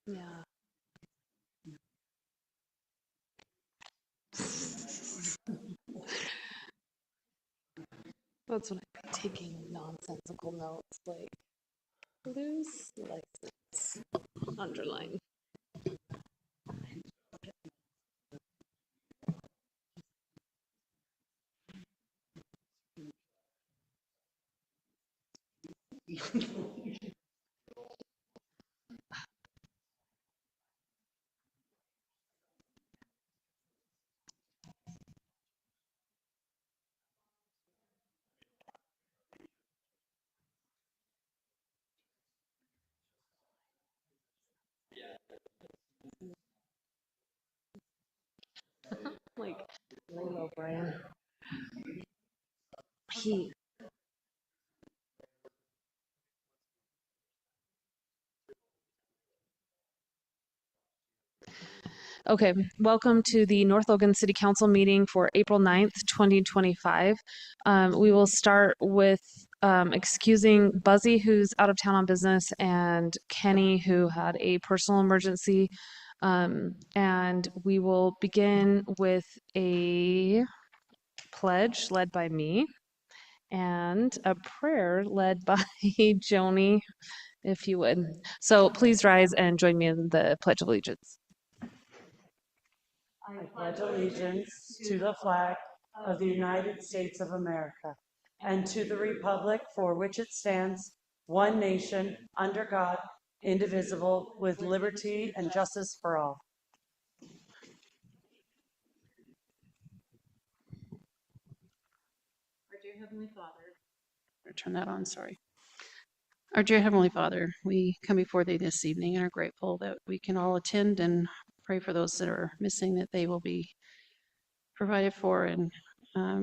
Yeah. That's when I'd be taking nonsensical notes like loose license, underline. Like, Lilo Brian. He. Okay, welcome to the North Logan City Council meeting for April 9th, 2025. We will start with excusing Buzzy, who's out of town on business, and Kenny, who had a personal emergency. And we will begin with a pledge led by me and a prayer led by Joni, if you would. So please rise and join me in the Pledge of Allegiance. I pledge allegiance to the flag of the United States of America and to the republic for which it stands, one nation, under God, indivisible, with liberty and justice for all. Our dear Heavenly Father, turn that on, sorry. Our dear Heavenly Father, we come before Thee this evening and are grateful that we can all attend and pray for those that are missing, that they will be provided for, and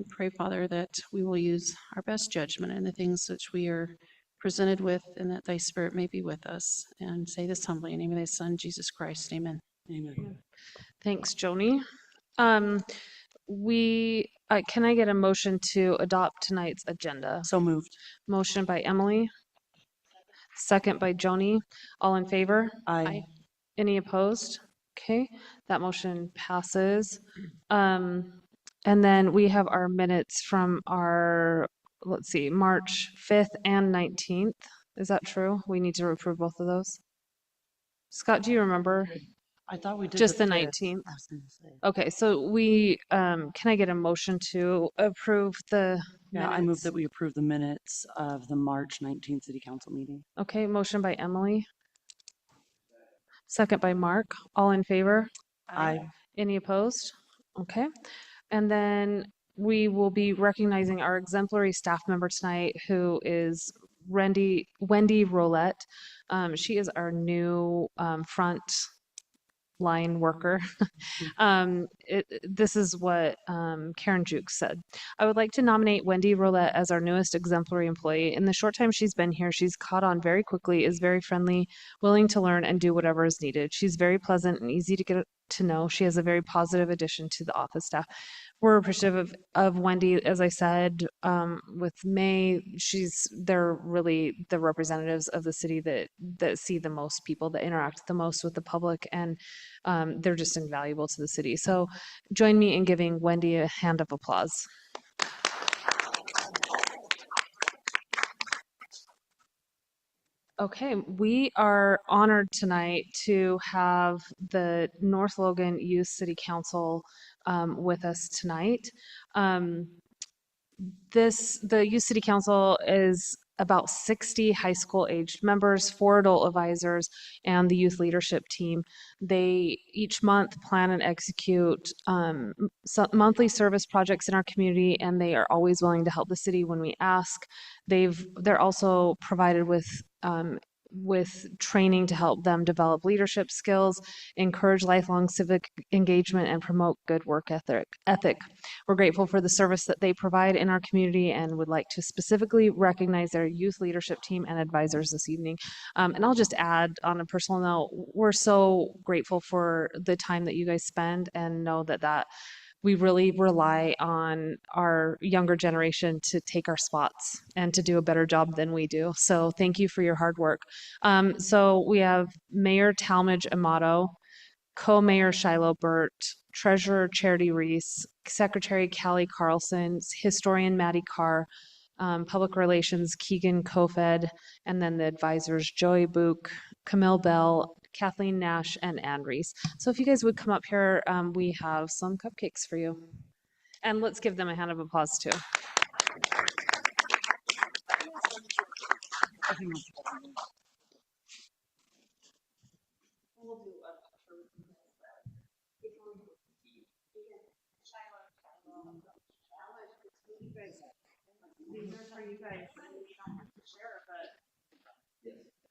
pray, Father, that we will use our best judgment in the things which we are presented with, and that Thy Spirit may be with us. And say this humbly in the name of Thy Son, Jesus Christ. Amen. Amen. Thanks, Joni. Can I get a motion to adopt tonight's agenda? So moved. Motion by Emily, second by Joni. All in favor? Aye. Any opposed? Okay, that motion passes. And then we have our minutes from our, let's see, March 5th and 19th. Is that true? We need to approve both of those. Scott, do you remember? I thought we did Just the 5th. 19th. I was gonna say. Okay, so we, can I get a motion to approve the Yeah, I minutes? move that we approve the minutes of the March 19th City Council meeting. Okay, motion by Emily. Second by Mark. All in favor? Aye. Any opposed? Okay. And then we will be recognizing our exemplary staff member tonight, who is Wendy Roulette. She is our new front line worker. This is what Karen Jukes said. I would like to nominate Wendy Roulette as our newest exemplary employee. In the short time she's been here, she's caught on very quickly, is very friendly, willing to learn and do whatever is needed. She's very pleasant and easy to get to know. She has a very positive addition to the office staff. We're appreciative of Wendy, as I said, with May. They're really the representatives of the city that see the most people, that interact the most with the public, and they're just invaluable to the city. So join me in giving Wendy a hand of applause. Okay, we are honored tonight to have the North Logan Youth City Council with us tonight. The Youth City Council is about 60 high school aged members, 4 adult advisors, and the youth leadership team. They each month plan and execute monthly service projects in our community, and they are always willing to help the city when we ask. They're also provided with training to help them develop leadership skills, encourage lifelong civic engagement, and promote good work ethic. We're grateful for the service that they provide in our community and would like to specifically recognize their youth leadership team and advisors this evening. And I'll just add, on a personal note, we're so grateful for the time that you guys spend, and know that we really rely on our younger generation to take our spots and to do a better job than we do. So thank you for your hard work. So we have Mayor Talmadge Amato, Co-Mayor Shiloh Burt, Treasurer Charity Reese, Secretary Callie Carlson, Historian Maddie Carr, Public Relations Keegan Kofed, and then the advisors Joey Book, Camille Bell, Kathleen Nash, and Ann Reese. So if you guys would come up here, we have some cupcakes for you. And let's give them a hand of applause too.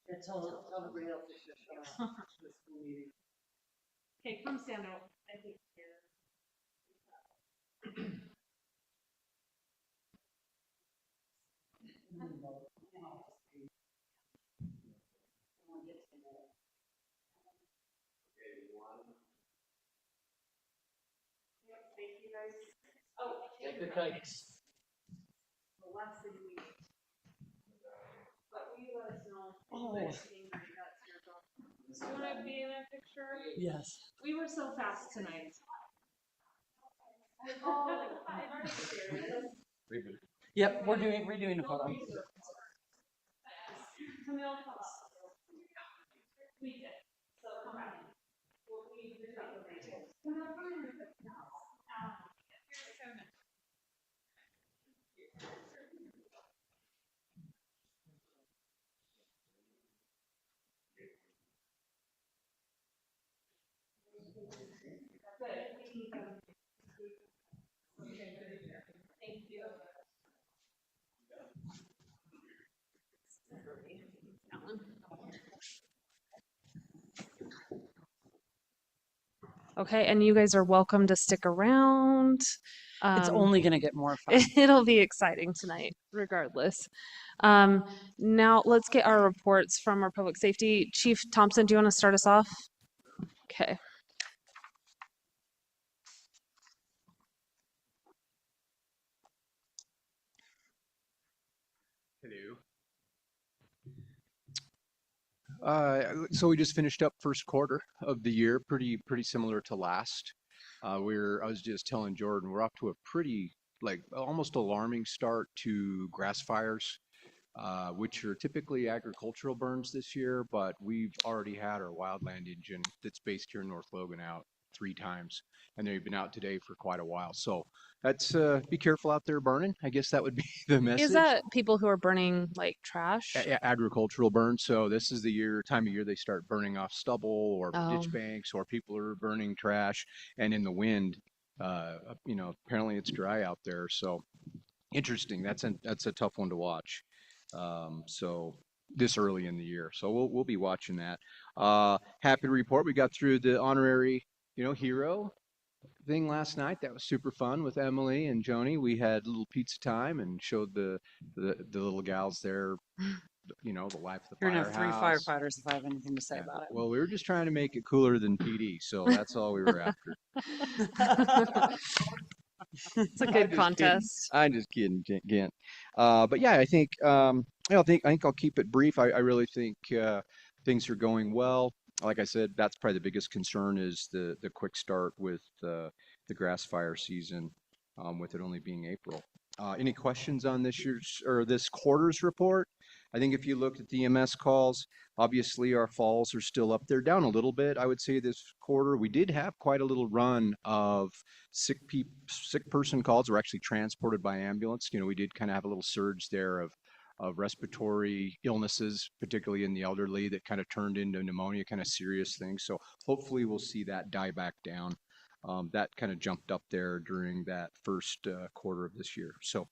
Yeah, tell everybody else to show up to the school meeting. Okay, come stand up. I think here. Thank you guys. Oh, take the kites. The last thing we need. But will you let us know? Oh. Next meeting night, that's your job. Do you want to be in a picture? Yes. We were so fast tonight. Oh, are you serious? Yep, we're redoing the photo. Camille, come up. We did. So come back. We did that with Rachel. Thank you. Okay, and you guys are welcome to stick around. It's only gonna get more fun. It'll be exciting tonight, regardless. Now let's get our reports from our public safety. Chief Thompson, do you want to start us off? Okay. Hello. So we just finished up first quarter of the year, pretty similar to last. I was just telling Jordan, we're off to a pretty almost alarming start to grass fires, which are typically agricultural burns this year, but we've already had our wildland engine that's based here in North Logan out 3 times, and they've been out today for quite a while. So that's be careful out there burning. I guess that would be the message. Is that people who are burning like trash? Agricultural burns. So this is the time of year they start burning off stubble or ditch Oh. banks, or people are burning trash. And in the wind, apparently it's dry out there. So interesting. That's a tough one to watch. So this early in the year. So we'll be watching that. Happy to report we got through the honorary, hero thing last night. That was super fun with Emily and Joni. We had a little pizza time and showed the little gals there, the life of the You're gonna have 3 firehouse. firefighters if I have anything to say about it. Well, we were just trying to make it cooler than PD, so that's all we were after. It's a good contest. I'm just kidding, Gent. But yeah, I think I think I'll keep it brief. I really think things are going well. Like I said, that's probably the biggest concern is the quick start with the grass fire season, with it only being April. Any questions on this quarter's report? I think if you looked at the EMS calls, obviously our falls are still up. They're down a little bit, I would say, this quarter. We did have quite a little run of sick person calls were actually transported by ambulance. We did kind of have a little surge there of respiratory illnesses, particularly in the elderly, that kind of turned into pneumonia, kind of serious things. So hopefully we'll see that die back down. That kind of jumped up there during that first quarter of this year. So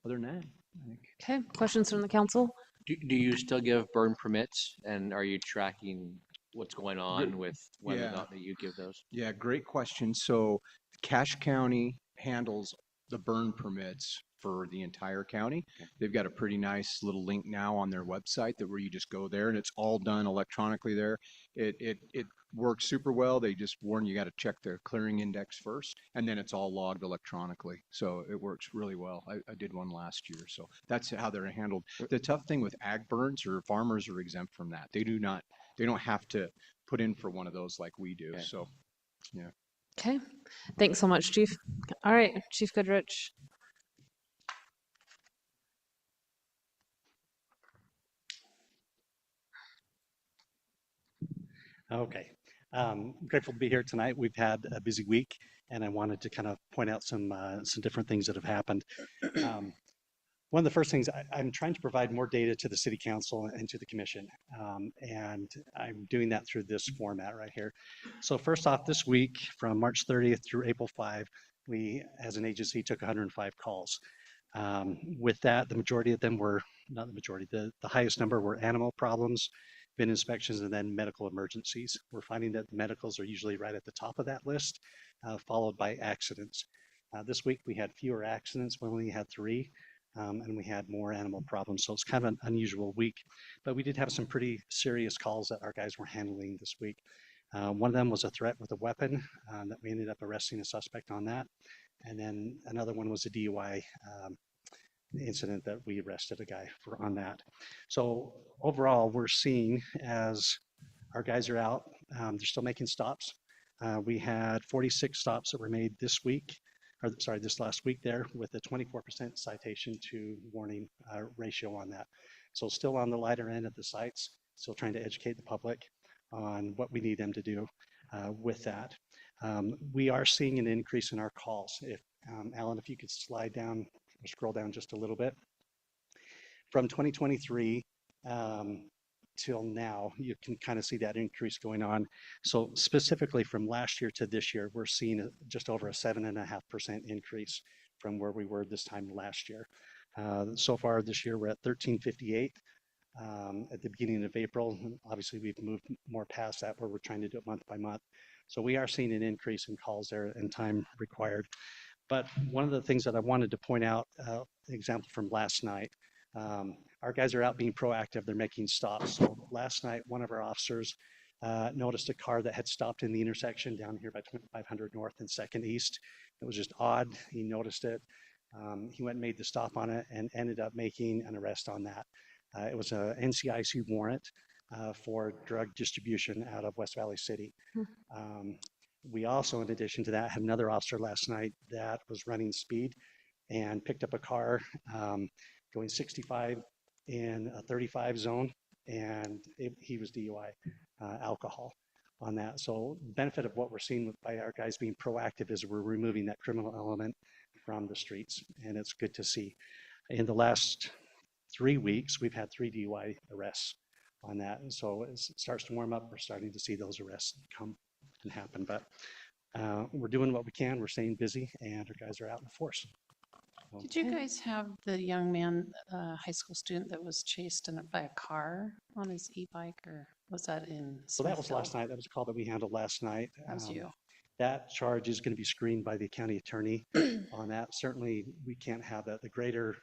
other than that, I think. Okay, questions from the council? Do you still give burn permits, and are you tracking what's going on with whether or Yeah. not that you give those? Yeah, great question. So Cache County handles the burn permits for the entire county. They've got a pretty nice little link now on their website that where you just go there and it's all done electronically there. It works super well. They just warn you got to check the clearing index first, and then it's all logged electronically. So it works really well. I did one last year, so that's how they're handled. The tough thing with ag burns or farmers are exempt from that. They don't have to put in for one of those like we do. Okay. So, yeah. Okay, thanks so much, Chief. All right, Chief Goodrich. Okay. Grateful to be here tonight. We've had a busy week, and I wanted to kind of point out some different things that have happened. One of the first things, I'm trying to provide more data to the City Council and to the Commission, and I'm doing that through this format right here. So first off, this week, from March 30th through April 5, we, as an agency, took 105 calls. With that, the majority of them were, not the majority, the highest number were animal problems, bin inspections, and then medical emergencies. We're finding that medicals are usually right at the top of that list, followed by accidents. This week we had fewer accidents, we only had 3, and we had more animal problems. So it's kind of an unusual week, but we did have some pretty serious calls that our guys were handling this week. One of them was a threat with a weapon that we ended up arresting a suspect on that. And then another one was a DUI incident that we arrested a guy for on that. So overall, we're seeing as our guys are out, they're still making stops. We had 46 stops that were made this week, or sorry, this last week there, with a 24% citation to warning ratio on that. So still on the lighter end of the sites, still trying to educate the public on what we need them to do with that. We are seeing an increase in our calls. If Alan, if you could slide down or scroll down just a little bit. From 2023 till now, you can kind of see that increase going on. So specifically from last year to this year, we're seeing just over a 7.5% increase from where we were this time last year. So far this year, we're at 1358. At the beginning of April, obviously we've moved more past that where we're trying to do it month by month. So we are seeing an increase in calls there and time required. But one of the things that I wanted to point out, an example from last night, our guys are out being proactive. They're making stops. So last night, one of our officers noticed a car that had stopped in the intersection down here by 2500 North and 2nd East. It was just odd. He noticed it. He went and made the stop on it and ended up making an arrest on that. It was a NCIC warrant for drug distribution out of West Valley City. We also, in addition to that, had another officer last night that was running speed and picked up a car going 65 in a 35 zone, and he was DUI alcohol on that. So the benefit of what we're seeing by our guys being proactive is we're removing that criminal element from the streets, and it's good to see. In the last 3 weeks, we've had 3 DUI arrests on that. And so as it starts to warm up, we're starting to see those arrests come and happen. But we're doing what we can. We're staying busy, and our guys are out in force. So, Did you guys have the young man, high school student that was chased by a car on his e-bike, or was that in so that was Smithville? last night. That was a call that we handled last night. That was you. That charge is going to be screened by the county attorney on that. Certainly, we can't have that. The greater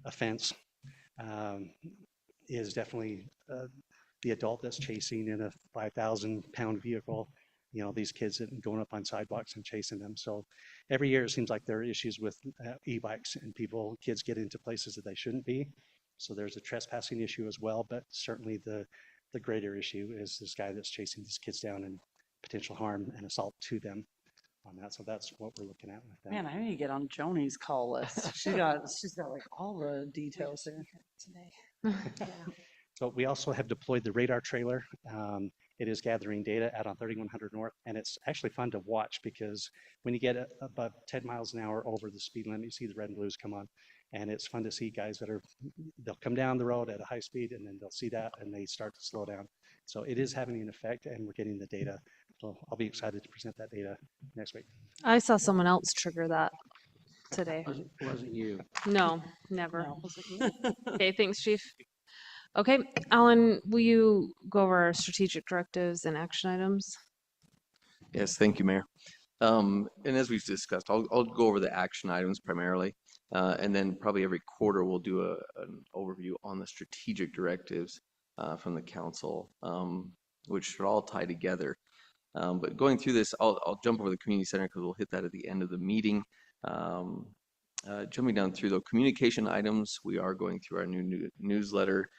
offense is definitely the adult that's chasing in a 5,000-pound vehicle, you know, these kids going up on sidewalks and chasing them. So every year it seems like there are issues with e-bikes and kids get into places that they shouldn't be. So there's a trespassing issue as well, but certainly the greater issue is this guy that's chasing these kids down and potential harm and assault to them on that. So that's what we're looking at with that. Man, I need to get on Joni's call list. She's got like all the details there. Today. So we also have deployed the radar trailer. It is gathering data out on 3100 North, and it's actually fun to watch because when you get above 10 miles an hour over the speed limit, you see the red and blues come on, and it's fun to see guys they'll come down the road at a high speed, and then they'll see that, and they start to slow down. So it is having an effect, and we're getting the data. So I'll be excited to present that data next week. I saw someone else trigger that today. Wasn't you? No, never. No. Okay, thanks, Chief. Okay, Alan, will you go over our strategic directives and action items? Yes, thank you, Mayor. And as we've discussed, I'll go over the action items primarily. And then probably every quarter, we'll do an overview on the strategic directives from the council, which should all tie together. But going through this, I'll jump over the community center because we'll hit that at the end of the meeting. Jumping down through the communication items, we are going through our new newsletter.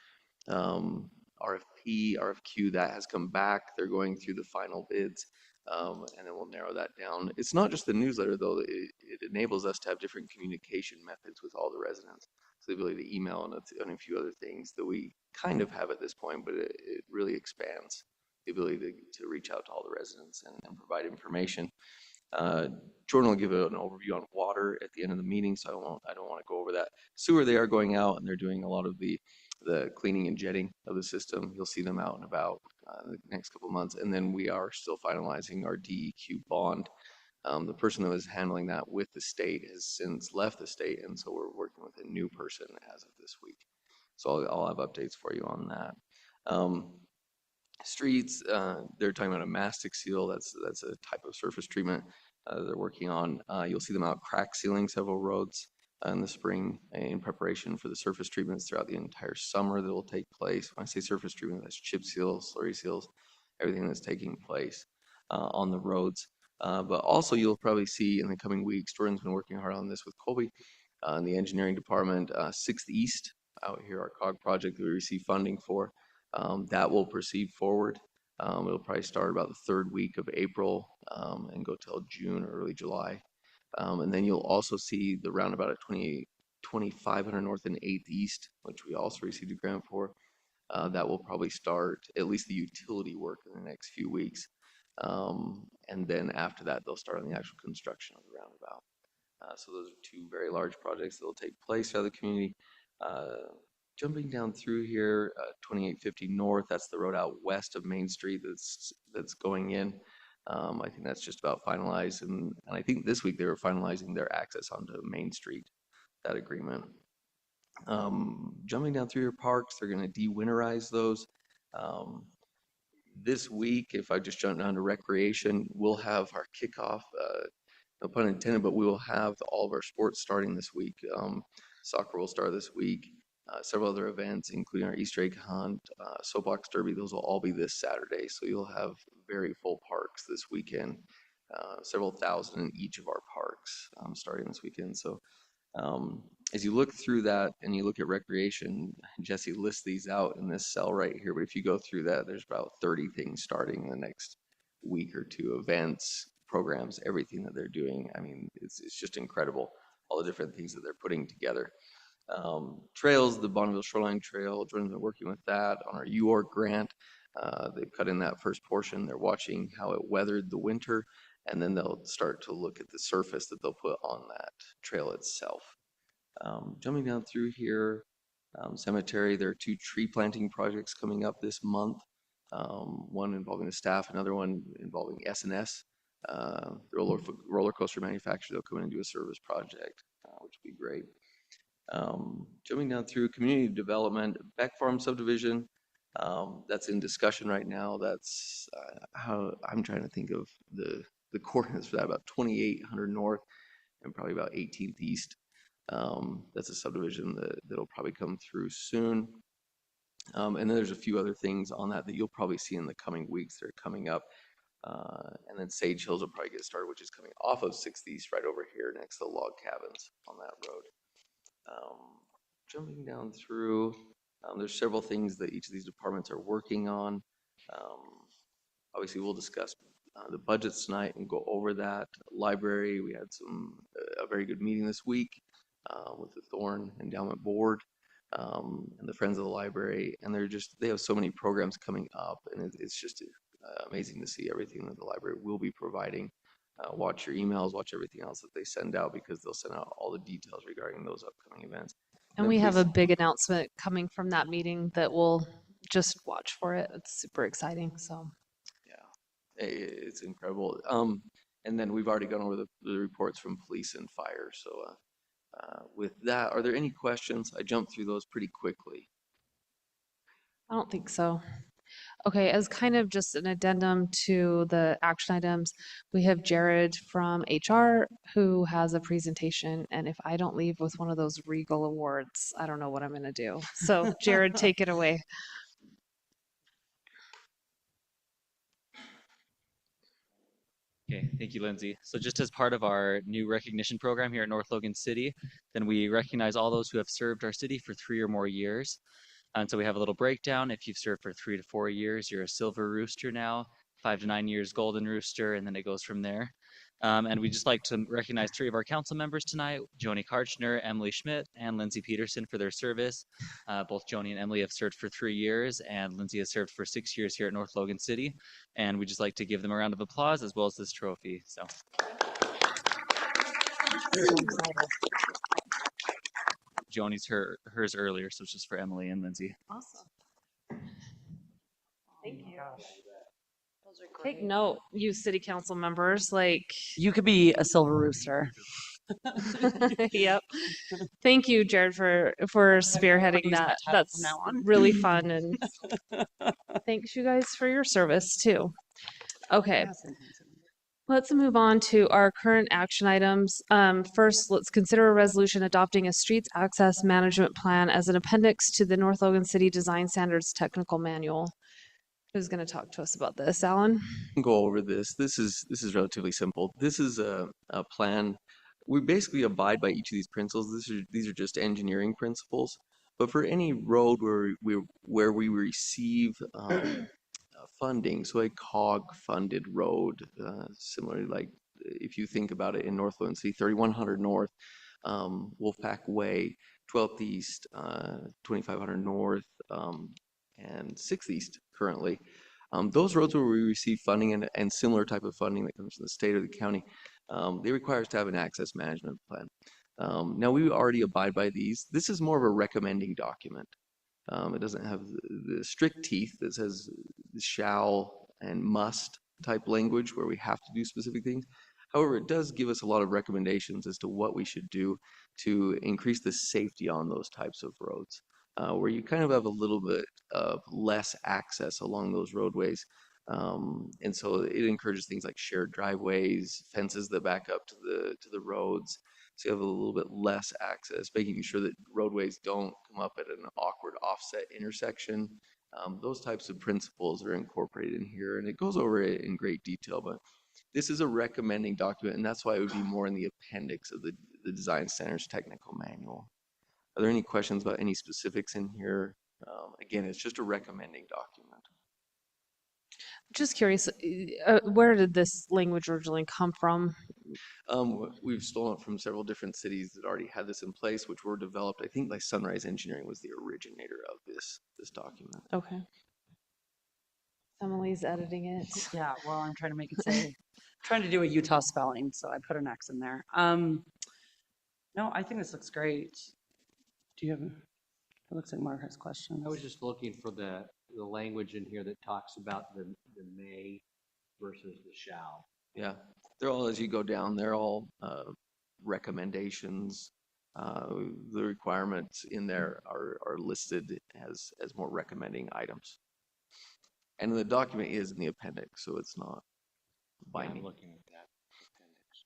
RFP, RFQ, that has come back. They're going through the final bids, and then we'll narrow that down. It's not just the newsletter, though. It enables us to have different communication methods with all the residents. So the ability to email and a few other things that we kind of have at this point, but it really expands the ability to reach out to all the residents and provide information. Jordan will give an overview on water at the end of the meeting, so I don't want to go over that. Sewer, they are going out and they're doing a lot of the cleaning and jetting of the system. You'll see them out and about the next couple of months. And then we are still finalizing our DEQ bond. The person that was handling that with the state has since left the state, and so we're working with a new person as of this week. So I'll have updates for you on that. Streets, they're talking about a mastic seal. That's a type of surface treatment they're working on. You'll see them out crack sealing several roads in the spring in preparation for the surface treatments throughout the entire summer that will take place. When I say surface treatment, that's chip seals, slurry seals, everything that's taking place on the roads. But also you'll probably see in the coming weeks, Jordan's been working hard on this with Colby in the engineering department, 6th East out here, our COG project that we receive funding for. That will proceed forward. It'll probably start about the third week of April and go till June or early July. And then you'll also see the roundabout at 2500 North and 8th East, which we also received a grant for. That will probably start at least the utility work in the next few weeks. And then after that, they'll start on the actual construction of the roundabout. So those are two very large projects that will take place throughout the community. Jumping down through here, 2850 North, that's the road out west of Main Street that's going in. I think that's just about finalized, and I think this week they were finalizing their access onto Main Street, that agreement. Jumping down through your parks, they're going to de-winterize those. This week, if I just jump down to recreation, we'll have our kickoff, no pun intended, but we will have all of our sports starting this week. Soccer will start this week. Several other events, including our Easter egg hunt, soapbox derby, those will all be this Saturday. So you'll have very full parks this weekend, several thousand in each of our parks starting this weekend. So as you look through that and you look at recreation, Jesse lists these out in this cell right here. But if you go through that, there's about 30 things starting in the next week or two, events, programs, everything that they're doing. I mean, it's just incredible, all the different things that they're putting together. Trails, the Bonneville Shoreline Trail, Jordan's been working with that on our UORC grant. They've cut in that first portion. They're watching how it weathered the winter, and then they'll start to look at the surface that they'll put on that trail itself. Jumping down through here, cemetery, there are 2 tree planting projects coming up this month. One involving the staff, another one involving S&S, the roller coaster manufacturer. They'll come in and do a service project, which would be great. Jumping down through community development, Beck Farm subdivision, that's in discussion right now. That's how I'm trying to think of the coordinates for that, about 2800 North and probably about 18th East. That's a subdivision that'll probably come through soon. And then there's a few other things on that you'll probably see in the coming weeks that are coming up. And then Sage Hills will probably get started, which is coming off of 6th East right over here next to the log cabins on that road. Jumping down through, there's several things that each of these departments are working on. Obviously, we'll discuss the budgets tonight and go over that. Library, we had a very good meeting this week with the Thorne Endowment Board and the Friends of the Library, and they have so many programs coming up, and it's just amazing to see everything that the library will be providing. Watch your emails, watch everything else that they send out, because they'll send out all the details regarding those upcoming events. And we have a big announcement coming from that meeting that we'll just watch for it. It's super exciting. So yeah, it's incredible. And then we've already gone over the reports from police and fire. So with that, are there any questions? I jumped through those pretty quickly. I don't think so. Okay, as kind of just an addendum to the action items, we have Jared from HR who has a presentation, and if I don't leave with one of those Regal awards, I don't know what I'm gonna do. So Jared, take it away. Okay, thank you, Lindsay. So just as part of our new recognition program here at North Logan City, then we recognize all those who have served our city for 3 or more years. And so we have a little breakdown. If you've served for 3 to 4 years, you're a silver rooster now, 5 to 9 years golden rooster, and then it goes from there. And we just like to recognize 3 of our council members tonight, Joni Karchner, Emily Schmidt, and Lindsay Peterson for their service. Both Joni and Emily have served for 3 years, and Lindsay has served for 6 years here at North Logan City. And we just like to give them a round of applause as well as this trophy. So. Joni's hers earlier, so it's just for Emily and Lindsay. Awesome. Thank you. Take note, you city council members, like, You could be a silver rooster. yep. Thank you, Jared, for spearheading use my that. title That's from now on. really fun, and thanks you guys for your service too. Okay, let's move on to our current action items. First, let's consider a resolution adopting a streets access management plan as an appendix to the North Logan City Design Standards Technical Manual. Who's going to talk to us about this, Alan? Go over this. This is relatively simple. This is a plan. We basically abide by each of these principles. These are just engineering principles. But for any road where we receive funding, so a COG funded road, similarly, like if you think about it in North Logan City, 3100 North, Wolfpack Way, 12th East, 2500 North, and 6th East currently. Those roads where we receive funding and similar type of funding that comes from the state or the county, they require us to have an access management plan. Now we already abide by these. This is more of a recommending document. It doesn't have the strict teeth that says shall and must type language where we have to do specific things. However, it does give us a lot of recommendations as to what we should do to increase the safety on those types of roads, where you kind of have a little bit of less access along those roadways. And so it encourages things like shared driveways, fences that back up to the roads. So you have a little bit less access, making sure that roadways don't come up at an awkward offset intersection. Those types of principles are incorporated in here, and it goes over it in great detail, but this is a recommending document, and that's why it would be more in the appendix of the Design Standards Technical Manual. Are there any questions about any specifics in here? Again, it's just a recommending document. Just curious, where did this language originally come from? We've stolen it from several different cities that already had this in place, which were developed. I think like Sunrise Engineering was the originator of this document. Okay. Emily's editing it. Yeah, well, I'm trying to make it say, trying to do a Utah spelling, so I put an X in there. No, I think this looks great. Do you have, it looks like Mark has questions. I was just looking for the language in here that talks about the may versus the shall. Yeah, they're all, as you go down, they're all recommendations. The requirements in there are listed as more recommending items. And the document is in the appendix, so it's not binding. I'm looking at that appendix.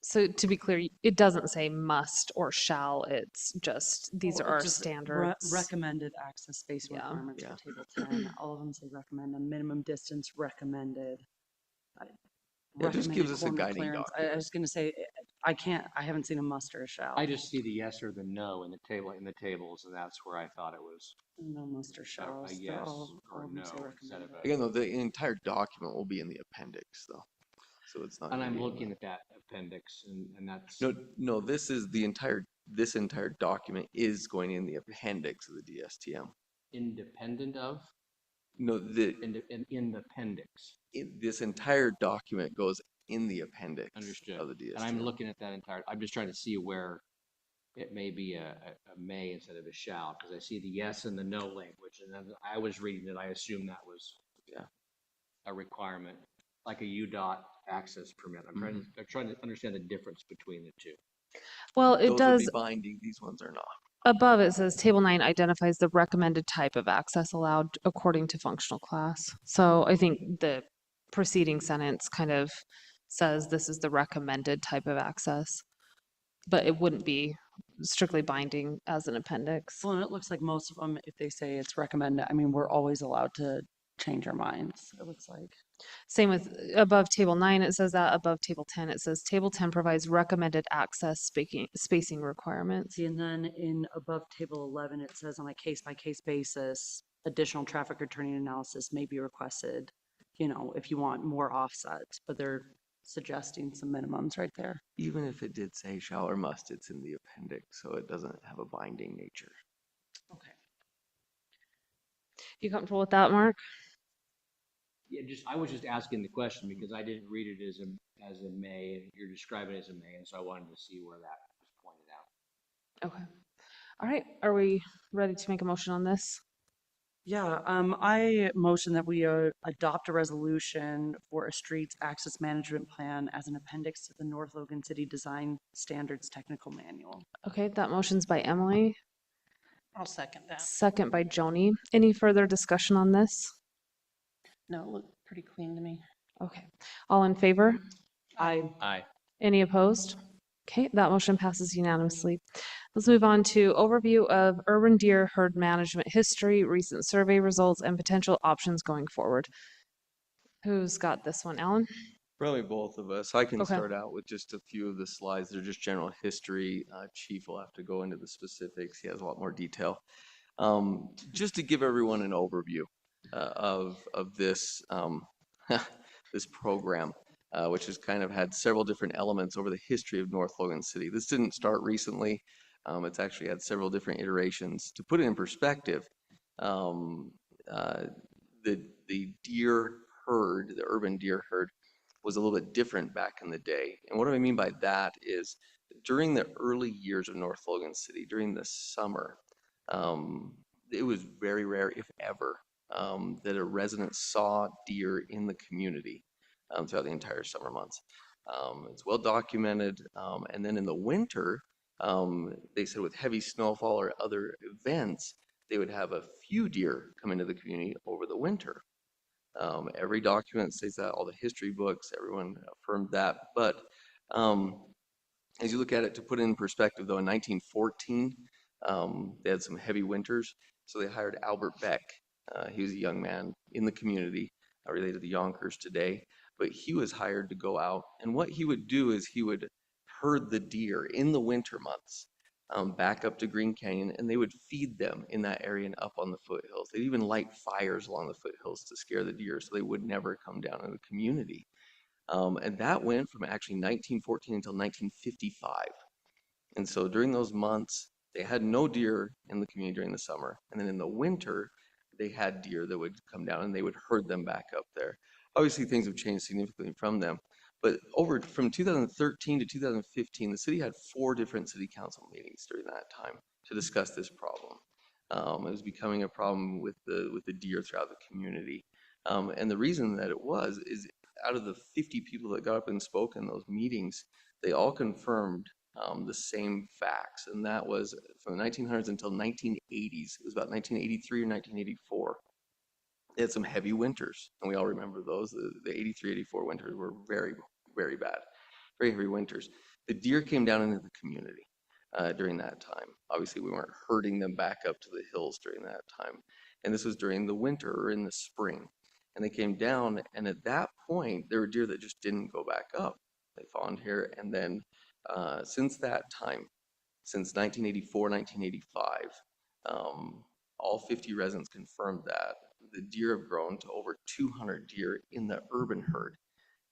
So to be clear, it doesn't say must or shall, it's just, these Well, are our it's just standards. Recommended access space Yeah. requirements Yeah. for table 10. All of them say recommend, a minimum distance recommended. It just gives recommended us a corner guiding clearance. I document. was gonna say, I haven't seen a must or a shall. I just see the yes or the no in the tables, and that's where I thought it was No must or a shalls. They're yes all or of them no say instead of recommended. a. Again, though, the entire document will be in the appendix, though. So it's not. And gonna I'm be in looking the- at that appendix, and that's. No, this is this entire document is going in the appendix of the DSTM. Independent of, No, in the appendix. this entire document goes in the appendix Understood. of the DSTM. And I'm looking at that I'm just trying to see where it may be a may instead of a shall, because I see the yes and the no language, and then I was reading it, I assumed that was Yeah. a requirement, like a UDOT access permit. I'm trying to understand the difference between the two. Well, it Those does, would be binding, these ones are not. above it says table 9 identifies the recommended type of access allowed according to functional class. So I think the preceding sentence kind of says this is the recommended type of access, but it wouldn't be strictly binding as an appendix. Well, and it looks like most of them, if they say it's recommended, I mean, we're always allowed to change our minds, it looks like. Same with above table 9, it says that. Above table 10, it says table 10 provides recommended access spacing requirements. See, and then in above table 11, it says on a case-by-case basis, additional traffic or turning analysis may be requested, you know, if you want more offset, but they're suggesting some minimums right there. Even if it did say shall or must, it's in the appendix, so it doesn't have a binding nature. Okay. You comfortable with that, Mark? Yeah, I was just asking the question because I didn't read it as a may, and you're describing it as a may, and so I wanted to see where that was pointed out. Okay. All right. Are we ready to make a motion on this? Yeah, I motion that we adopt a resolution for a streets access management plan as an appendix to the North Logan City Design Standards Technical Manual. Okay, that motion's by Emily, I'll second that. second by Joni. Any further discussion on this? No, it looked pretty clean to me. Okay. All in favor? Aye. Any opposed? Okay, that motion passes unanimously. Let's move on to overview of urban deer herd management history, recent survey results, and potential options going forward. Who's got this one, Alan? Probably both of us. I can Okay. start out with just a few of the slides. They're just general history. Chief will have to go into the specifics. He has a lot more detail. Just to give everyone an overview of this this program, which has kind of had several different elements over the history of North Logan City. This didn't start recently. It's actually had several different iterations. To put it in perspective, the deer herd, the urban deer herd, was a little bit different back in the day. And what do I mean by that is during the early years of North Logan City, during the summer, it was very rare, if ever, that a resident saw deer in the community throughout the entire summer months. It's well documented. And then in the winter, they said with heavy snowfall or other events, they would have a few deer come into the community over the winter. Every document says that, all the history books, everyone affirmed that. But as you look at it, to put it in perspective, though, in 1914, they had some heavy winters, so they hired Albert Beck. He was a young man in the community, related to the Yonkers today, but he was hired to go out, and what he would do is he would herd the deer in the winter months back up to Green Canyon, and they would feed them in that area and up on the foothills. They'd even light fires along the foothills to scare the deer so they would never come down in the community. And that went from actually 1914 until 1955. And so during those months, they had no deer in the community during the summer. And then in the winter, they had deer that would come down and they would herd them back up there. Obviously, things have changed significantly from them. But from 2013 to 2015, the city had 4 different city council meetings during that time to discuss this problem. It was becoming a problem with the deer throughout the community. And the reason that it was is out of the 50 people that got up and spoke in those meetings, they all confirmed the same facts. And that was from the 1900s until 1980s. It was about 1983 or 1984. They had some heavy winters, and we all remember those. The 83, 84 winters were very, very bad, very heavy winters. The deer came down into the community during that time. Obviously, we weren't herding them back up to the hills during that time. And this was during the winter or in the spring. And they came down, and at that point, there were deer that just didn't go back up. They fawned here, and then since that time, since 1984, 1985, all 50 residents confirmed that the deer have grown to over 200 deer in the urban herd.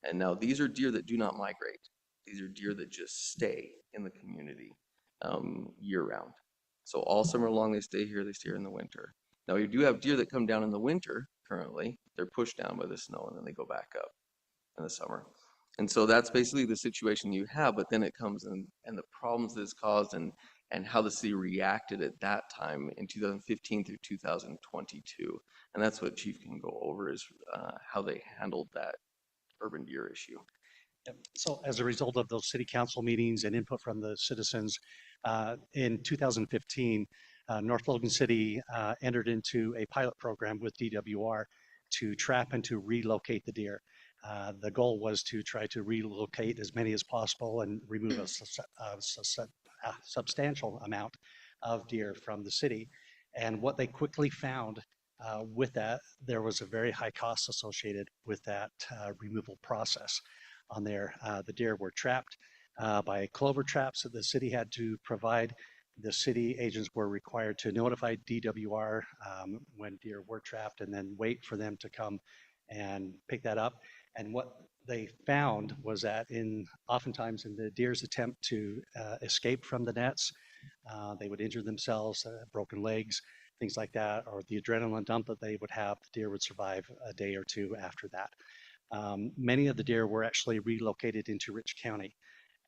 And now these are deer that do not migrate. These are deer that just stay in the community year round. So all summer long they stay here in the winter. Now you do have deer that come down in the winter currently. They're pushed down by the snow and then they go back up in the summer. And so that's basically the situation you have, but then it comes in and the problems that it's caused and how the city reacted at that time in 2015 through 2022. And that's what Chief can go over is how they handled that urban deer issue. Yep. So as a result of those city council meetings and input from the citizens, In 2015, North Logan City entered into a pilot program with DWR to trap and to relocate the deer. The goal was to try to relocate as many as possible and remove a substantial amount of deer from the city. And what they quickly found with that, there was a very high cost associated with that removal process on there. The deer were trapped by clover traps that the city had to provide. The city agents were required to notify DWR when deer were trapped and then wait for them to come and pick that up. And what they found was that oftentimes in the deer's attempt to escape from the nets, they would injure themselves, broken legs, things like that, or the adrenaline dump that they would have, the deer would survive a day or two after that. Many of the deer were actually relocated into Rich County.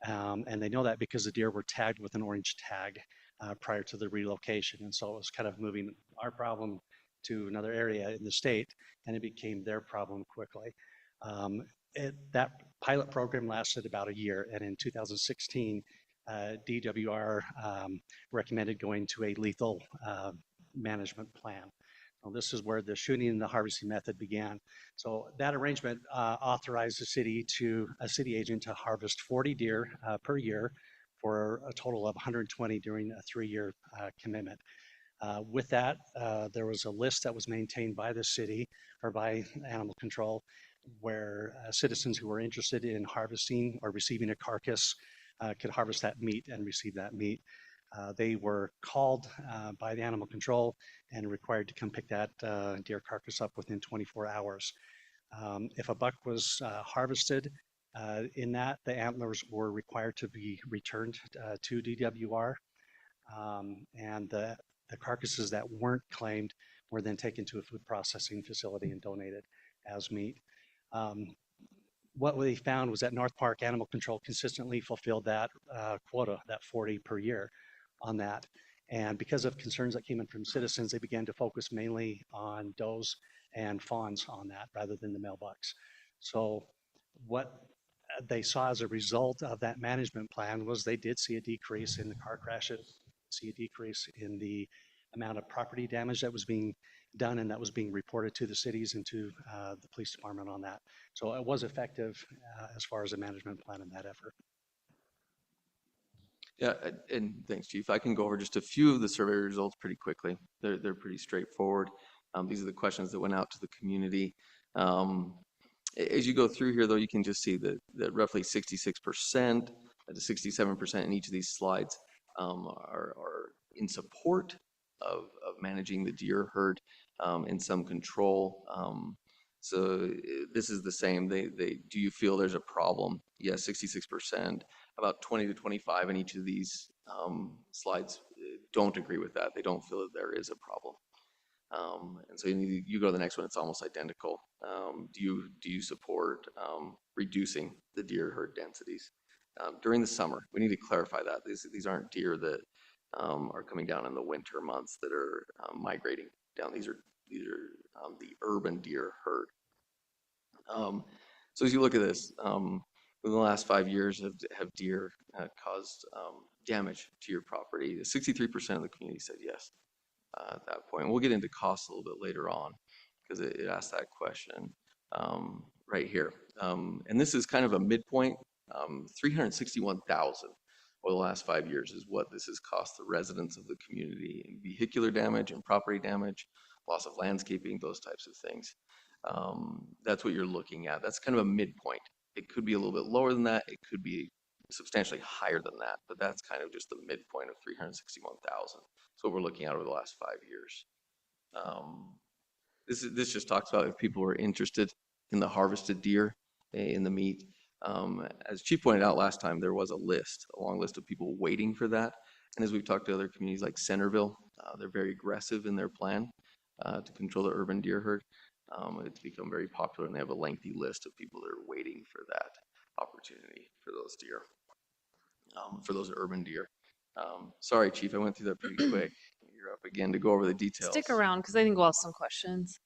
And they know that because the deer were tagged with an orange tag prior to the relocation. And so it was kind of moving our problem to another area in the state, and it became their problem quickly. That pilot program lasted about a year, and in 2016, DWR recommended going to a lethal management plan. Well, this is where the shooting and the harvesting method began. So that arrangement authorized a city agent to harvest 40 deer per year for a total of 120 during a 3-year commitment. With that, there was a list that was maintained by the city or by animal control where citizens who were interested in harvesting or receiving a carcass could harvest that meat and receive that meat. They were called by the animal control and required to come pick that deer carcass up within 24 hours. If a buck was harvested, in that, the antlers were required to be returned to DWR, and the carcasses that weren't claimed were then taken to a food processing facility and donated as meat. What we found was that North Park Animal Control consistently fulfilled that quota, that 40 per year on that. And because of concerns that came in from citizens, they began to focus mainly on does and fawns on that rather than the male bucks. So what they saw as a result of that management plan was they did see a decrease in the car crashes, see a decrease in the amount of property damage that was being done and that was being reported to the cities and to the police department on that. So it was effective as far as a management plan in that effort. Yeah, and thanks, Chief. I can go over just a few of the survey results pretty quickly. They're pretty straightforward. These are the questions that went out to the community. As you go through here, though, you can just see that roughly 66% to 67% in each of these slides are in support of managing the deer herd in some control. So this is the same. Do you feel there's a problem? Yes, 66%. About 20 to 25 in each of these slides don't agree with that. They don't feel that there is a problem. And so you go to the next one, it's almost identical. Do you support reducing the deer herd densities during the summer? We need to clarify that. These aren't deer that are coming down in the winter months that are migrating down. These are the urban deer herd. So as you look at this, in the last 5 years, have deer caused damage to your property? 63% of the community said yes at that point. We'll get into costs a little bit later on because it asked that question right here. And this is kind of a midpoint. 361,000 over the last 5 years is what this has cost the residents of the community in vehicular damage and property damage, loss of landscaping, those types of things. That's what you're looking at. That's kind of a midpoint. It could be a little bit lower than that. It could be substantially higher than that, but that's kind of just the midpoint of 361,000. That's what we're looking at over the last 5 years. This just talks about if people are interested in the harvested deer, in the meat. As Chief pointed out last time, there was a long list of people waiting for that. And as we've talked to other communities like Centerville, they're very aggressive in their plan to control the urban deer herd. It's become very popular, and they have a lengthy list of people that are waiting for that opportunity for those deer, for those urban deer. Sorry, Chief, I went through that pretty quick. You're up again to go over the details. Stick around because I think we'll have some questions.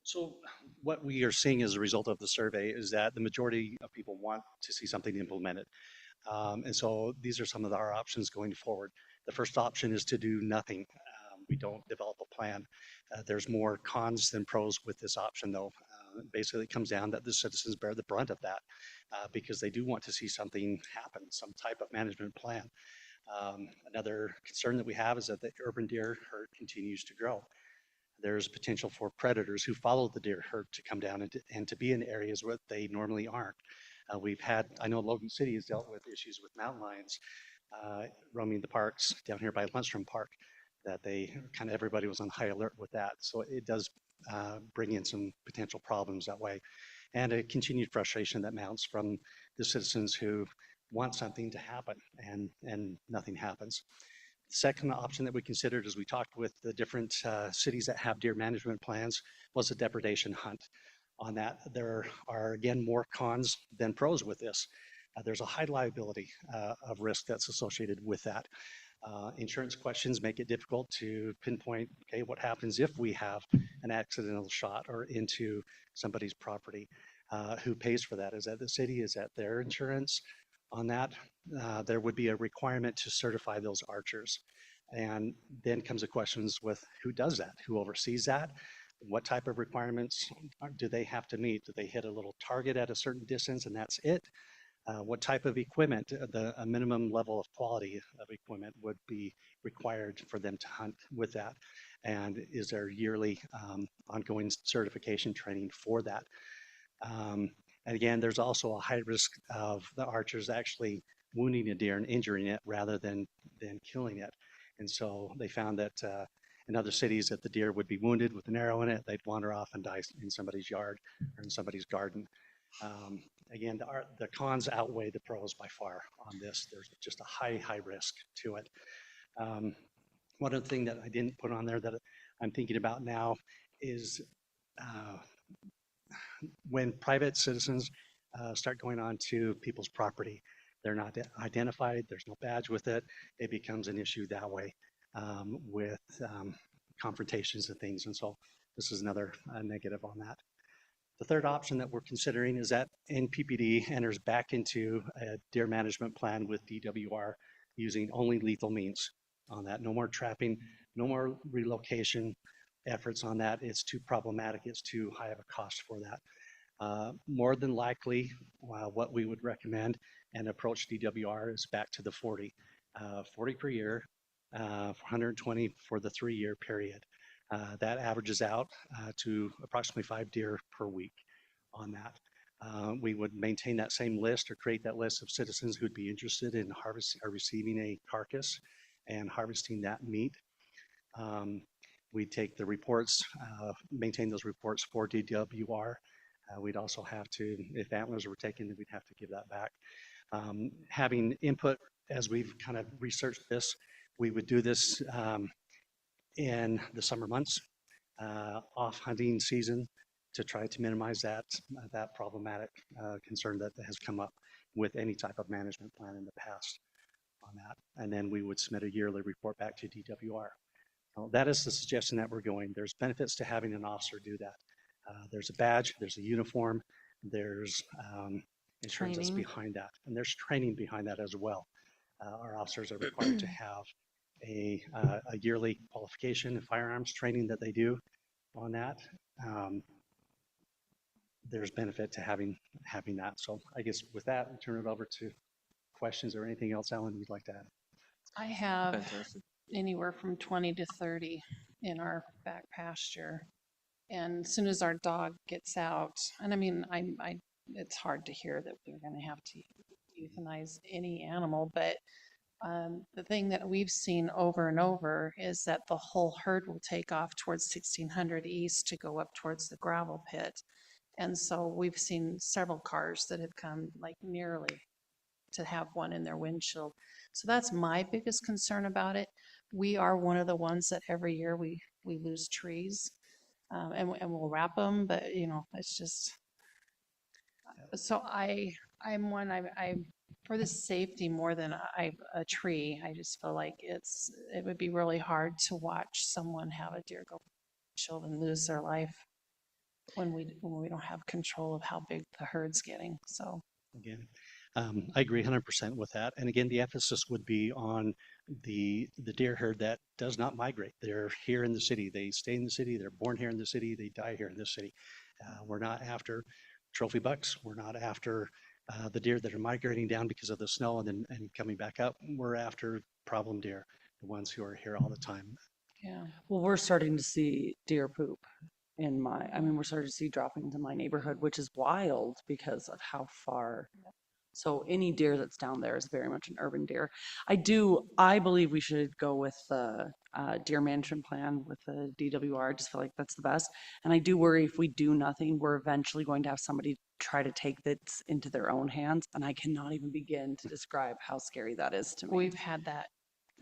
So what we are seeing as a result of the survey is that the majority of people want to see something implemented. And so these are some of our options going forward. The first option is to do nothing. We don't develop a plan. There's more cons than pros with this option, though. Basically, it comes down that the citizens bear the brunt of that because they do want to see something happen, some type of management plan. Another concern that we have is that the urban deer herd continues to grow. There's potential for predators who follow the deer herd to come down and to be in areas where they normally aren't. I know Logan City has dealt with issues with mountain lions roaming the parks down here by Lundstrom Park, that everybody was on high alert with that. So it does bring in some potential problems that way. And a continued frustration that mounts from the citizens who want something to happen and nothing happens. The second option that we considered as we talked with the different cities that have deer management plans was a depredation hunt. On that, there are again more cons than pros with this. There's a high liability of risk that's associated with that. Insurance questions make it difficult to pinpoint, okay, what happens if we have an accidental shot or into somebody's property? Who pays for that? Is that the city? Is that their insurance? On that, there would be a requirement to certify those archers. And then comes the questions with who does that? Who oversees that? What type of requirements do they have to meet? Do they hit a little target at a certain distance and that's it? What type of equipment, a minimum level of quality of equipment would be required for them to hunt with that? And is there yearly ongoing certification training for that? And again, there's also a high risk of the archers actually wounding a deer and injuring it rather than killing it. And so they found that in other cities that the deer would be wounded with an arrow in it, they'd wander off and die in somebody's yard or in somebody's garden. Again, the cons outweigh the pros by far on this. There's just a high risk to it. One other thing that I didn't put on there that I'm thinking about now is when private citizens start going on to people's property, they're not identified, there's no badge with it, it becomes an issue that way with confrontations and things. And so this is another negative on that. The third option that we're considering is that NPPD enters back into a deer management plan with DWR using only lethal means on that. No more trapping, no more relocation efforts on that. It's too problematic. It's too high of a cost for that. More than likely, what we would recommend and approach DWR is back to the 40. 40 per year, 120 for the 3-year period. That averages out to approximately 5 deer per week on that. We would maintain that same list or create that list of citizens who'd be interested in harvesting or receiving a carcass and harvesting that meat. We take the reports, maintain those reports for DWR. We'd also have to, if antlers were taken, we'd have to give that back. Having input as we've kind of researched this, we would do this in the summer months, off hunting season, to try to minimize that problematic concern that has come up with any type of management plan in the past on that. And then we would submit a yearly report back to DWR. So that is the suggestion that we're going. There's benefits to having an officer do that. There's a badge, there's a uniform, there's insurance that's behind that, and there's training behind that as well. Our officers are required to have a yearly qualification and firearms training that they do on that. There's benefit to having that. So I guess with that, I'll turn it over to questions or anything else, Alan, you'd like to add. I have Fantastic. anywhere from 20 to 30 in our back pasture. And as soon as our dog gets out, and I mean, it's hard to hear that we're going to have to euthanize any animal, but the thing that we've seen over and over is that the whole herd will take off towards 1600 East to go up towards the gravel pit. And so we've seen several cars that have come like nearly to have one in their windshield. So that's my biggest concern about it. We are one of the ones that every year we lose trees and we'll wrap them, but you know, it's just, so I'm for the safety more than a tree. I just feel like it would be really hard to watch someone have a deer go windshield and lose their life when we don't have control of how big the herd's getting. So Again, I agree 100% with that. And again, the emphasis would be on the deer herd that does not migrate. They're here in the city. They stay in the city. They're born here in the city. They die here in this city. We're not after trophy bucks. We're not after the deer that are migrating down because of the snow and coming back up. We're after problem deer, the ones who are here all the time. Yeah. Well, we're starting to see deer poop we're starting to see droppings in my neighborhood, which is wild because of how far. So any deer that's down there is very much an urban deer. I believe we should go with the deer management plan with the DWR. I just feel like that's the best. And I do worry if we do nothing, we're eventually going to have somebody try to take this into their own hands. And I cannot even begin to describe how scary that is to me. We've had that.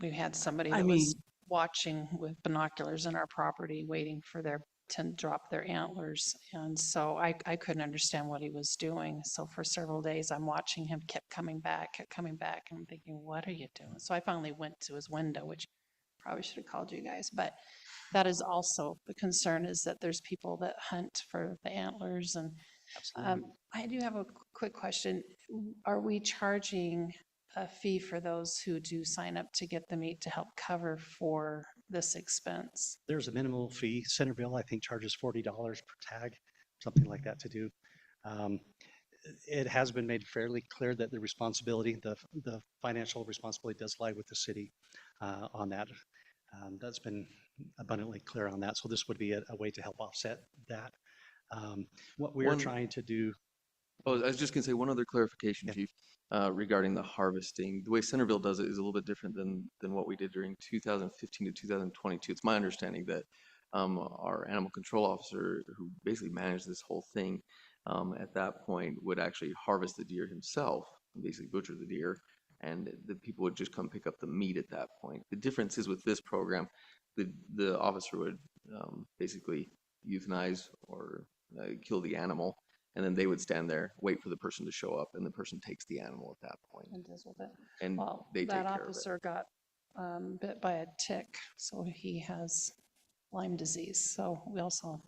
We've had somebody I that mean, was watching with binoculars in our property, waiting for their to drop their antlers. And so I couldn't understand what he was doing. So for several days, I'm watching him, kept coming back. And I'm thinking, what are you doing? So I finally went to his window, which probably should have called you guys. But that is also the concern, is that there's people that hunt for the antlers. And I do have a quick question. Are we charging a fee for those who do sign up to get the meat to help cover for this expense? There's a minimal fee. Centerville, I think, charges $40 per tag, something like that to do. It has been made fairly clear that the responsibility, the financial responsibility does lie with the city on that. That's been abundantly clear on that. So this would be a way to help offset that. What we're trying to do. Oh, I was just gonna say one other clarification, Chief, regarding the harvesting. The way Centerville does it is a little bit different than what we did during 2015 to 2022. It's my understanding that our animal control officer, who basically managed this whole thing, at that point would actually harvest the deer himself, and basically butcher the deer, and the people would just come pick up the meat at that point. The difference is with this program, the officer would basically euthanize or kill the animal, and then they would stand there, wait for the person to show up, and the person takes the animal at that point. And deals with it. And Well, they take that care of it. officer got bit by a tick, so he has Lyme disease. So we also,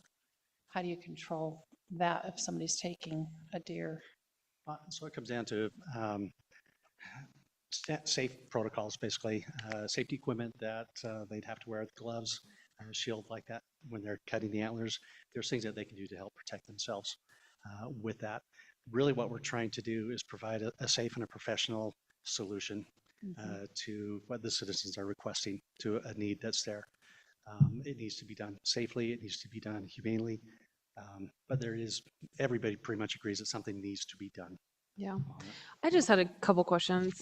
how do you control that if somebody's taking a deer? So it comes down to safe protocols, basically, safety equipment that they'd have to wear, gloves, a shield like that when they're cutting the antlers. There's things that they can do to help protect themselves with that. Really what we're trying to do is provide a safe and a professional solution to what the citizens are requesting, to a need that's there. It needs to be done safely, it needs to be done humanely, but everybody pretty much agrees that something needs to be done. Yeah. I just had a couple questions.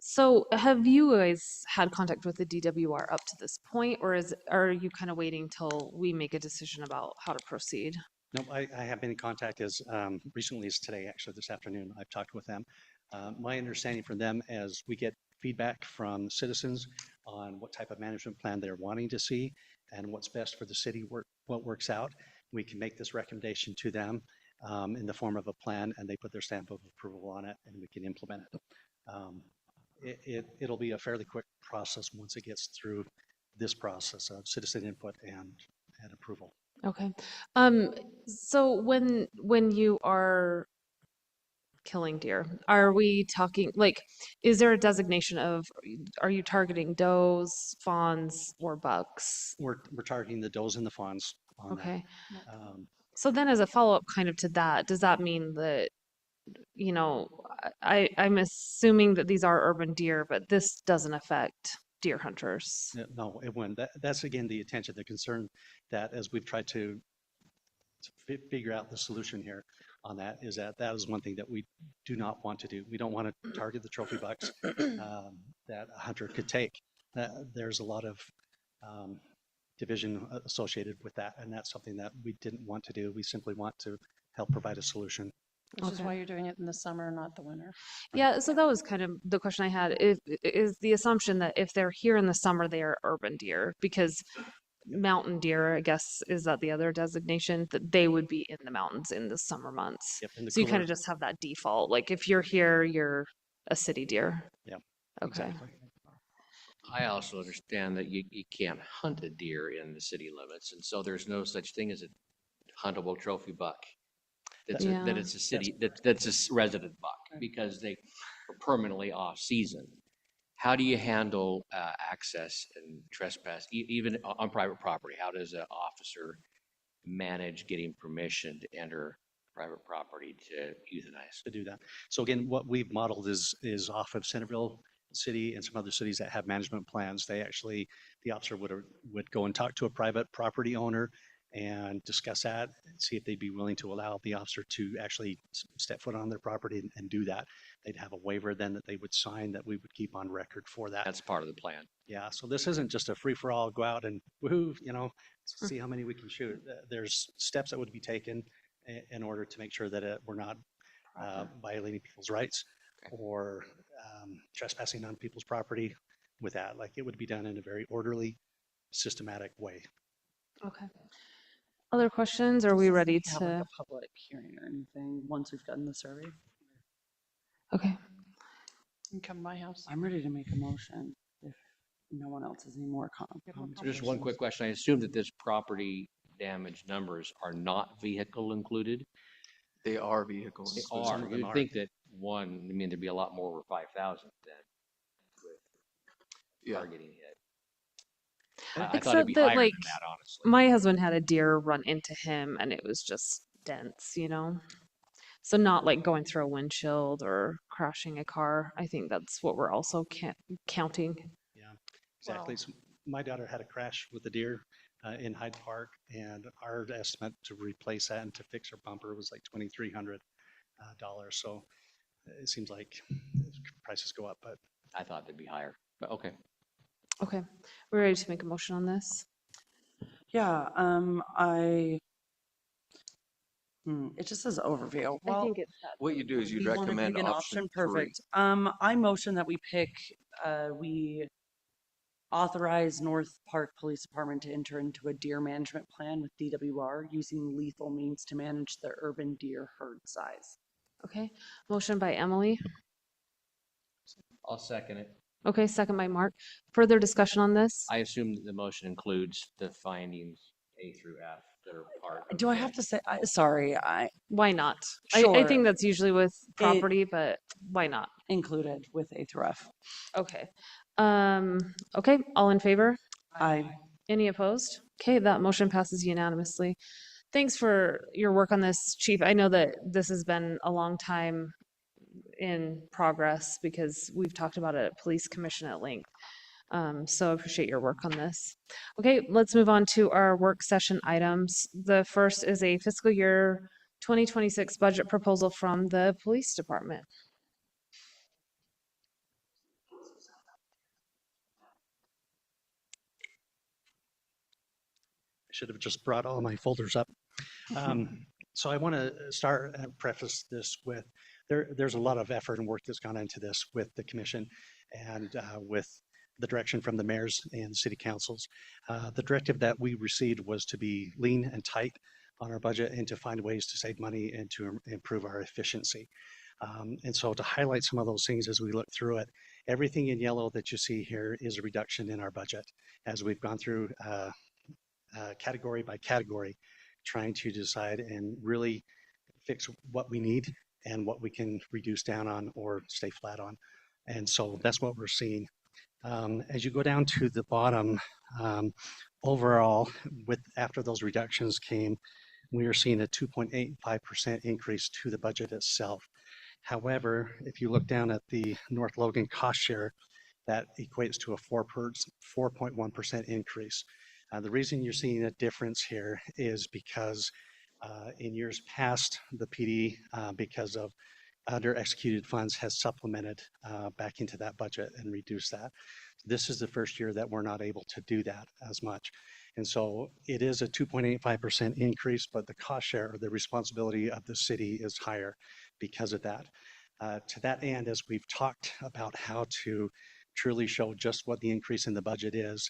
So have you guys had contact with the DWR up to this point, or are you kind of waiting till we make a decision about how to proceed? No, I have been in contact as recently as today, actually this afternoon. I've talked with them. My understanding from them, as we get feedback from citizens on what type of management plan they're wanting to see and what's best for the city, what works out, we can make this recommendation to them in the form of a plan, and they put their stamp of approval on it, and we can implement it. It'll be a fairly quick process once it gets through this process of citizen input and approval. Okay. So when you are killing deer, are we talking, like, is there a designation of, are you targeting does, fawns, or bucks? We're targeting the does and the fawns on Okay. that. So then as a follow-up kind of to that, does that mean that, I'm assuming that these are urban deer, but this doesn't affect deer hunters? No, it wouldn't. That's again the attention, the concern that as we've tried to figure out the solution here on that is that is one thing that we do not want to do. We don't want to target the trophy bucks that a hunter could take. There's a lot of division associated with that, and that's something that we didn't want to do. We simply want to help provide a solution. Which is Okay. why you're doing it in the summer, not the winter. Yeah, so that was kind of the question I had. Is the assumption that if they're here in the summer, they are urban deer? Because mountain deer, I guess, is that the other designation, that they would be in the mountains in the summer months. Yep, in the So you kind cooler- of just have that default, like if you're here, you're a city deer. Yeah, Okay. exactly. I also understand that you can't hunt a deer in the city limits, and so there's no such thing as a huntable trophy buck. That's Yeah. that it's a city, that's a resident buck because they are permanently off season. How do you handle access and trespass, even on private property? How does an officer manage getting permission to enter private property to euthanize? to do that. So again, what we've modeled is off of Centerville City and some other cities that have management plans. They actually, the officer would go and talk to a private property owner and discuss that, see if they'd be willing to allow the officer to actually step foot on their property and do that. They'd have a waiver then that they would sign that we would keep on record for that. That's part of the plan. Yeah, so this isn't just a free for all, go out and woohoo, see how many we can shoot. There's steps that would be taken in order to make sure that we're not violating people's rights or trespassing on people's property with that. Like it would be done in a very orderly, systematic way. Okay. Other questions? Are we ready Have like to? a public hearing or anything once we've gotten the survey? Okay. You can come to my house. I'm ready to make a motion if no one else has any more comments. So just one quick question. I assume that this property damage numbers are not vehicle included? They are vehicles. They Some are. of them You'd are. think that one, I mean, there'd be a lot more over 5,000 then with Yeah. car getting hit. I thought it'd Except be that, higher like, than that, honestly. my husband had a deer run into him and it was just dense, you know? So not like going through a windshield or crashing a car. I think that's what we're also counting. Yeah, exactly. So my daughter had a crash with a deer in Hyde Park, and our estimate to replace that and to fix her bumper was like $2,300. So it seems like prices go up, but I thought they'd be higher, but okay. Okay. We're ready to make a motion on this. Yeah, it just says overview. I think it's What you do is you'd you wanna recommend pick an option 3. Perfect. I motion that we we authorize North Park Police Department to enter into a deer management plan with DWR using lethal means to manage the urban deer herd size. okay. Motion by Emily. I'll second it. Okay, second by Mark. Further discussion on this? I assume that the motion includes the findings A through F that are part of. Do I have to say, sorry, Why not? I Sure. think that's usually with property, but why not? included with A through F? Okay. Okay, all in favor? I, Any opposed? Okay, that motion passes unanimously. Thanks for your work on this, Chief. I know that this has been a long time in progress because we've talked about it at Police Commission at length. So I appreciate your work on this. Okay, let's move on to our work session items. The first is a fiscal year 2026 budget proposal from the Police Department. I should have just brought all my folders up. So I want to start and preface this with, there's a lot of effort and work that's gone into this with the commission and with the direction from the mayors and city councils. The directive that we received was to be lean and tight on our budget and to find ways to save money and to improve our efficiency. And so to highlight some of those things as we look through it, everything in yellow that you see here is a reduction in our budget as we've gone through category by category, trying to decide and really fix what we need and what we can reduce down on or stay flat on. And so that's what we're seeing. As you go down to the bottom, overall, after those reductions came, we are seeing a 2.85% increase to the budget itself. However, if you look down at the North Logan cost share, that equates to a 4.1% increase. The reason you're seeing a difference here is because in years past, the PD, because of under executed funds, has supplemented back into that budget and reduced that. This is the first year that we're not able to do that as much. And so it is a 2.85% increase, but the cost share or the responsibility of the city is higher because of that. To that end, as we've talked about how to truly show just what the increase in the budget is,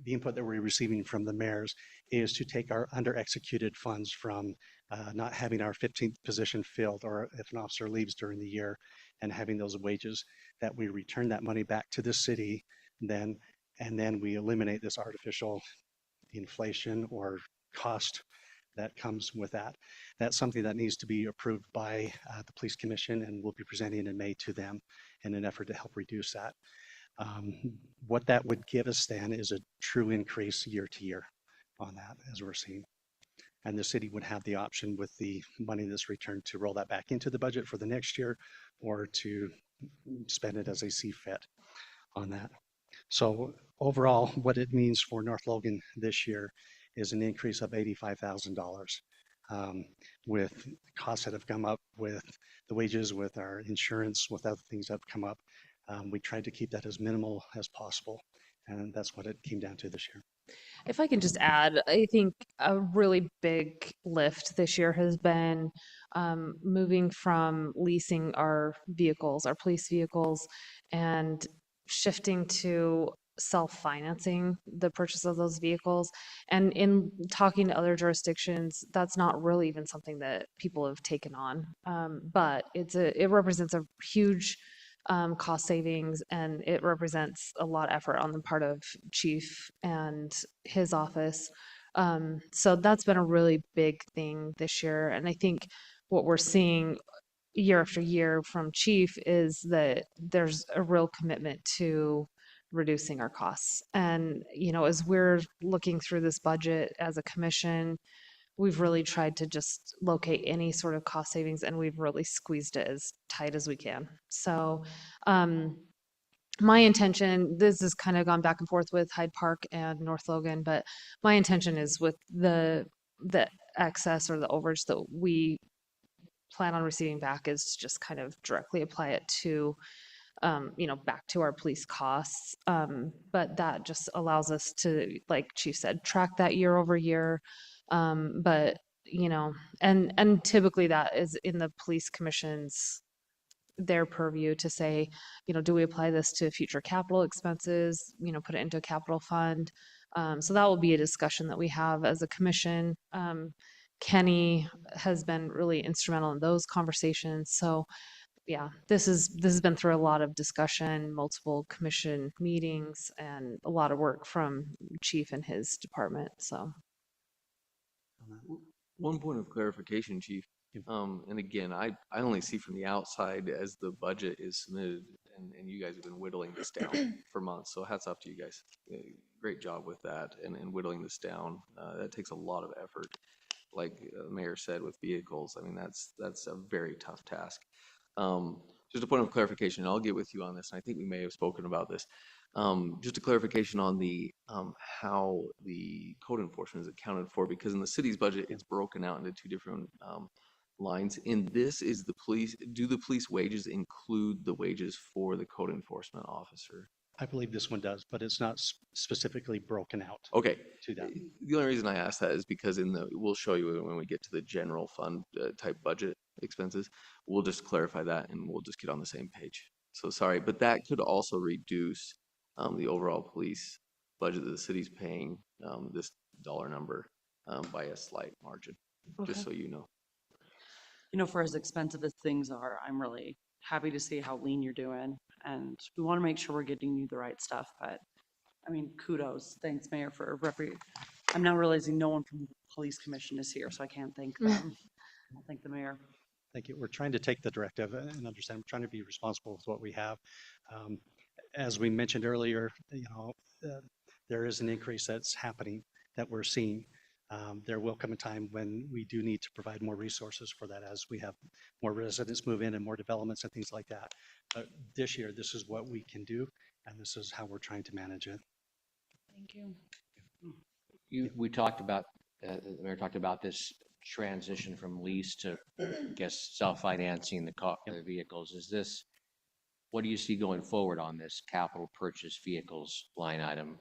the input that we're receiving from the mayors is to take our under executed funds from not having our 15th position filled, or if an officer leaves during the year and having those wages, that we return that money back to the city and then we eliminate this artificial inflation or cost that comes with that. That's something that needs to be approved by the Police Commission, and we'll be presenting in May to them in an effort to help reduce that. What that would give us then is a true increase year to year on that, as we're seeing. And the city would have the option with the money that's returned to roll that back into the budget for the next year or to spend it as they see fit on that. So overall, what it means for North Logan this year is an increase of $85,000 with costs that have come up with the wages, with our insurance, with other things that have come up. We tried to keep that as minimal as possible, and that's what it came down to this year. If I can just add, I think a really big lift this year has been moving from leasing our vehicles, our police vehicles, and shifting to self-financing the purchase of those vehicles. And in talking to other jurisdictions, that's not really even something that people have taken on. But it represents a huge cost savings, and it represents a lot of effort on the part of Chief and his office. So that's been a really big thing this year. And I think what we're seeing year after year from Chief is that there's a real commitment to reducing our costs. And, as we're looking through this budget as a commission, we've really tried to just locate any sort of cost savings, and we've really squeezed it as tight as we can. So my intention, this has kind of gone back and forth with Hyde Park and North Logan, but my intention is with the excess or the overage that we plan on receiving back is to just kind of directly apply it to back to our police costs. But that just allows us to, like Chief said, track that year over year. But, and typically that is in the police commission's, their purview to say, do we apply this to future capital expenses, put it into a capital fund? So that will be a discussion that we have as a commission. Kenny has been really instrumental in those conversations. So yeah, this has been through a lot of discussion, multiple commission meetings, and a lot of work from Chief and his department. So One point of clarification, Chief. And again, I only see from the outside as the budget is submitted, and you guys have been whittling this down for months. So hats off to you guys. Great job with that and whittling this down. That takes a lot of effort. Like the mayor said, with vehicles, I mean, that's a very tough task. Just a point of clarification, and I'll get with you on this, and I think we may have spoken about this. Just a clarification on the how the code enforcement is accounted for, because in the city's budget, it's broken out into two different lines. In this, do the police wages include the wages for the code enforcement officer? I believe this one does, but it's not specifically broken out Okay. to that. The only reason I ask that is because we'll show you when we get to the general fund type budget expenses, we'll just clarify that and we'll just get on the same page. So sorry, but that could also reduce the overall police budget that the city's paying this dollar number by a slight margin, just so you know. For as expensive as things are, I'm really happy to see how lean you're doing. And we want to make sure we're getting you the right stuff. But I mean, kudos. Thanks, Mayor, for I'm now realizing no one from the police commission is here, so I can't thank them. I'll thank the mayor. Thank you. We're trying to take the directive and understand. We're trying to be responsible with what we have. As we mentioned earlier, there is an increase that's happening that we're seeing. There will come a time when we do need to provide more resources for that as we have more residents move in and more developments and things like that. But this year, this is what we can do, and this is how we're trying to manage it. Thank you. We talked about, the mayor talked about this transition from lease to, I guess, self-financing the vehicles. What do you see going forward on this capital purchase vehicles line item?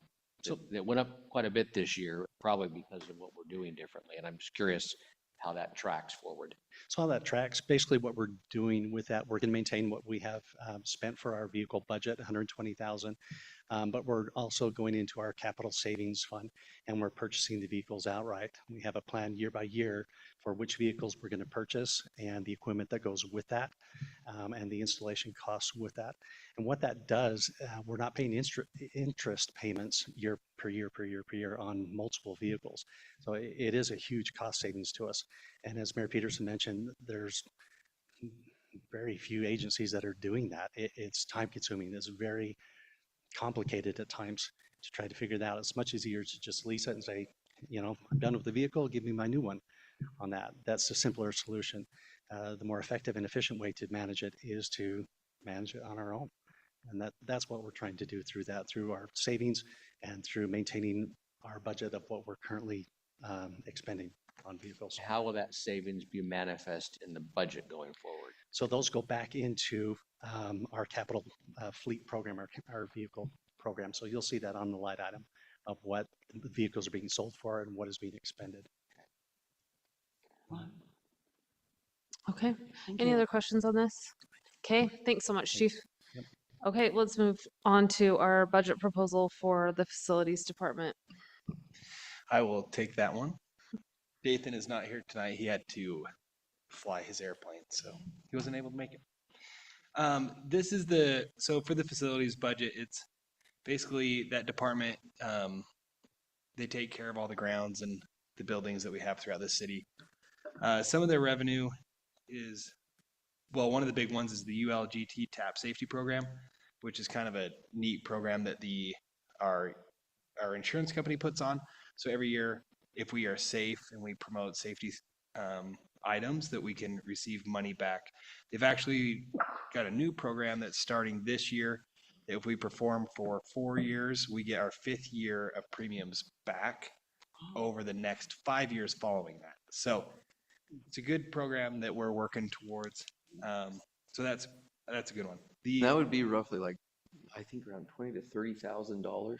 That went up quite a bit this year, probably because of what we're doing differently. And I'm just curious how that tracks forward. So how that tracks, basically what we're doing with that, we're going to maintain what we have spent for our vehicle budget, $120,000. But we're also going into our capital savings fund, and we're purchasing the vehicles outright. We have a plan year by year for which vehicles we're going to purchase and the equipment that goes with that. and the installation costs with that. And what that does, we're not paying interest payments year per year per year per year on multiple vehicles. So it is a huge cost savings to us. And as Mayor Peterson mentioned, there's very few agencies that are doing that. It's time consuming. It's very complicated at times to try to figure that out. It's much easier to just lease it and say, I'm done with the vehicle, give me my new one on that. That's a simpler solution. The more effective and efficient way to manage it is to manage it on our own. And that's what we're trying to do through that, through our savings and through maintaining our budget of what we're currently expending on vehicles. How will that savings be manifest in the budget going forward? So those go back into our capital fleet program, our vehicle program. So you'll see that on the line item of what the vehicles are being sold for and what is being expended. Okay, Thank any you. other questions on this? Okay, thanks so much, Chief. Yep. Okay, let's move on to our budget proposal for the Facilities Department. I will take that one. Dathan is not here tonight. He had to fly his airplane, so he wasn't able to make it. This is so for the facilities budget, it's basically that department, they take care of all the grounds and the buildings that we have throughout the city. Some of their revenue is, well, one of the big ones is the ULGT TAP safety program, which is kind of a neat program that our insurance company puts on. So every year, if we are safe and we promote safety items, that we can receive money back. They've actually got a new program that's starting this year. If we perform for 4 years, we get our 5th year of premiums back over the next 5 years following that. So it's a good program that we're working towards. So that's a good one. That would be roughly like, I think around $20,000 to $30,000.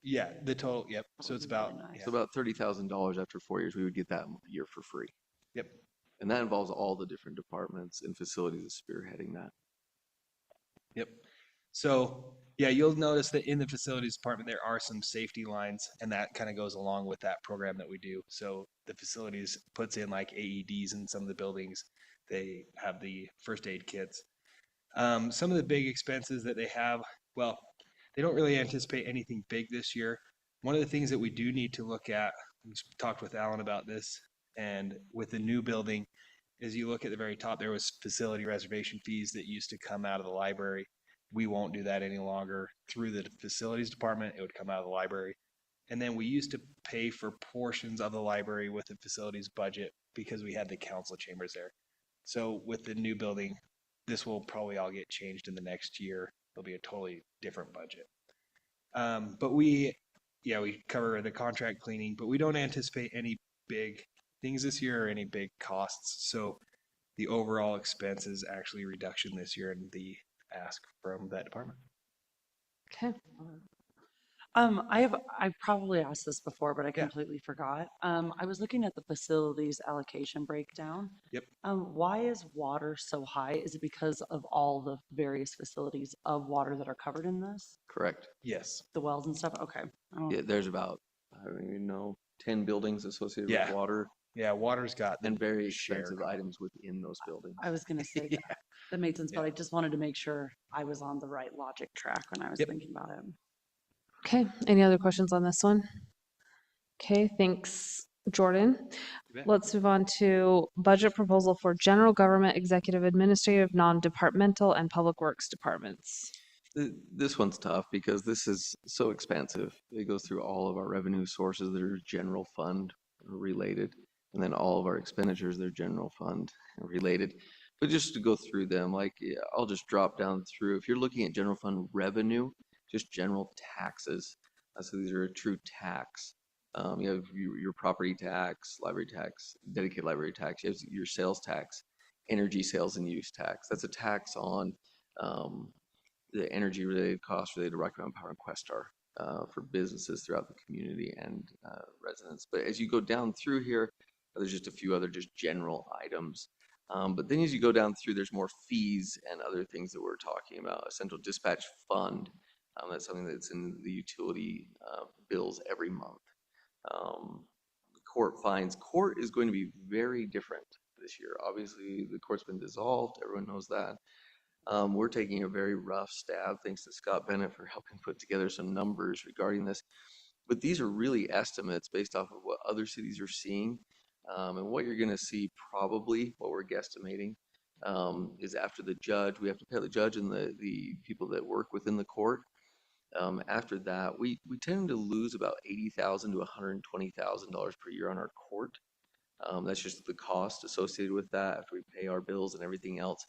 Yeah, the total. Yep. So it's about Nice. So about $30,000 after 4 years, we would get that year for free. Yep. And that involves all the different departments and facilities spearheading that. Yep. So yeah, you'll notice that in the facilities department there are some safety lines, and that kind of goes along with that program that we do. So the facilities puts in like AEDs in some of the buildings. They have the first aid kits. Some of the big expenses that they have, well, they don't really anticipate anything big this year. One of the things that we do need to look at, we talked with Alan about this, and with the new building, is you look at the very top, there was facility reservation fees that used to come out of the library. We won't do that any longer through the facilities department. It would come out of the library. And then we used to pay for portions of the library with the facilities budget because we had the council chambers there. So with the new building, this will probably all get changed in the next year. It'll be a totally different budget. But we cover the contract cleaning, but we don't anticipate any big things this year or any big costs. So the overall expense is actually a reduction this year in the ask from that department. Okay, I probably asked this before, but I Yeah. completely forgot. I was looking at the facilities allocation breakdown. Yep. Why is water so high? Is it because of all the various facilities of water that are covered in this? Correct. Yes. The wells and stuff? Okay. Yeah, there's about, I don't even know, 10 buildings associated Yeah. with water Yeah, water's got the and very share. expensive items within those buildings. I was going to say Yeah. that made sense, but Yeah. I just wanted to make sure I was on the right logic track when I was Yep. thinking about it. okay, any other questions on this one? Okay, thanks, Jordan. bet. Let's move on to budget proposal for general government, executive, administrative, non-departmental, and public works departments. This one's tough because this is so expansive. It goes through all of our revenue sources that are general fund related, and then all of our expenditures, they're general fund related. But just to go through them, like I'll just drop down through. If you're looking at general fund revenue, just general taxes. So these are a true tax. You have your property tax, library tax, dedicated library tax. You have your sales tax, energy sales and use tax. That's a tax on the energy related costs related to Rocky Mountain Power and Questar for businesses throughout the community and residents. But as you go down through here, there's just a few other just general items. But then as you go down through, there's more fees and other things that we're talking about. A central dispatch fund, that's something that's in the utility bills every month. Court fines. Court is going to be very different this year. Obviously, the court's been dissolved. Everyone knows that. We're taking a very rough stab, thanks to Scott Bennett for helping put together some numbers regarding this. But these are really estimates based off of what other cities are seeing. And what you're going to see, probably what we're guesstimating, is after the judge, we have to pay the judge and the people that work within the court. After that, we tend to lose about $80,000 to $120,000 per year on our court. That's just the cost associated with that after we pay our bills and everything else.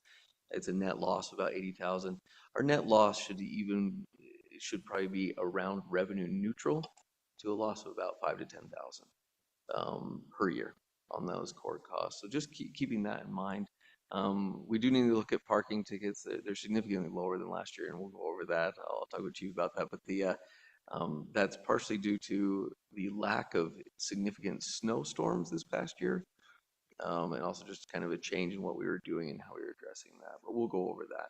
It's a net loss of about 80,000. Our net loss should probably be around revenue neutral to a loss of about 5 to 10,000 per year on those court costs. So just keeping that in mind. We do need to look at parking tickets. They're significantly lower than last year, and we'll go over that. I'll talk with you about that. But that's partially due to the lack of significant snowstorms this past year, and also just kind of a change in what we were doing and how we were addressing that. But we'll go over that.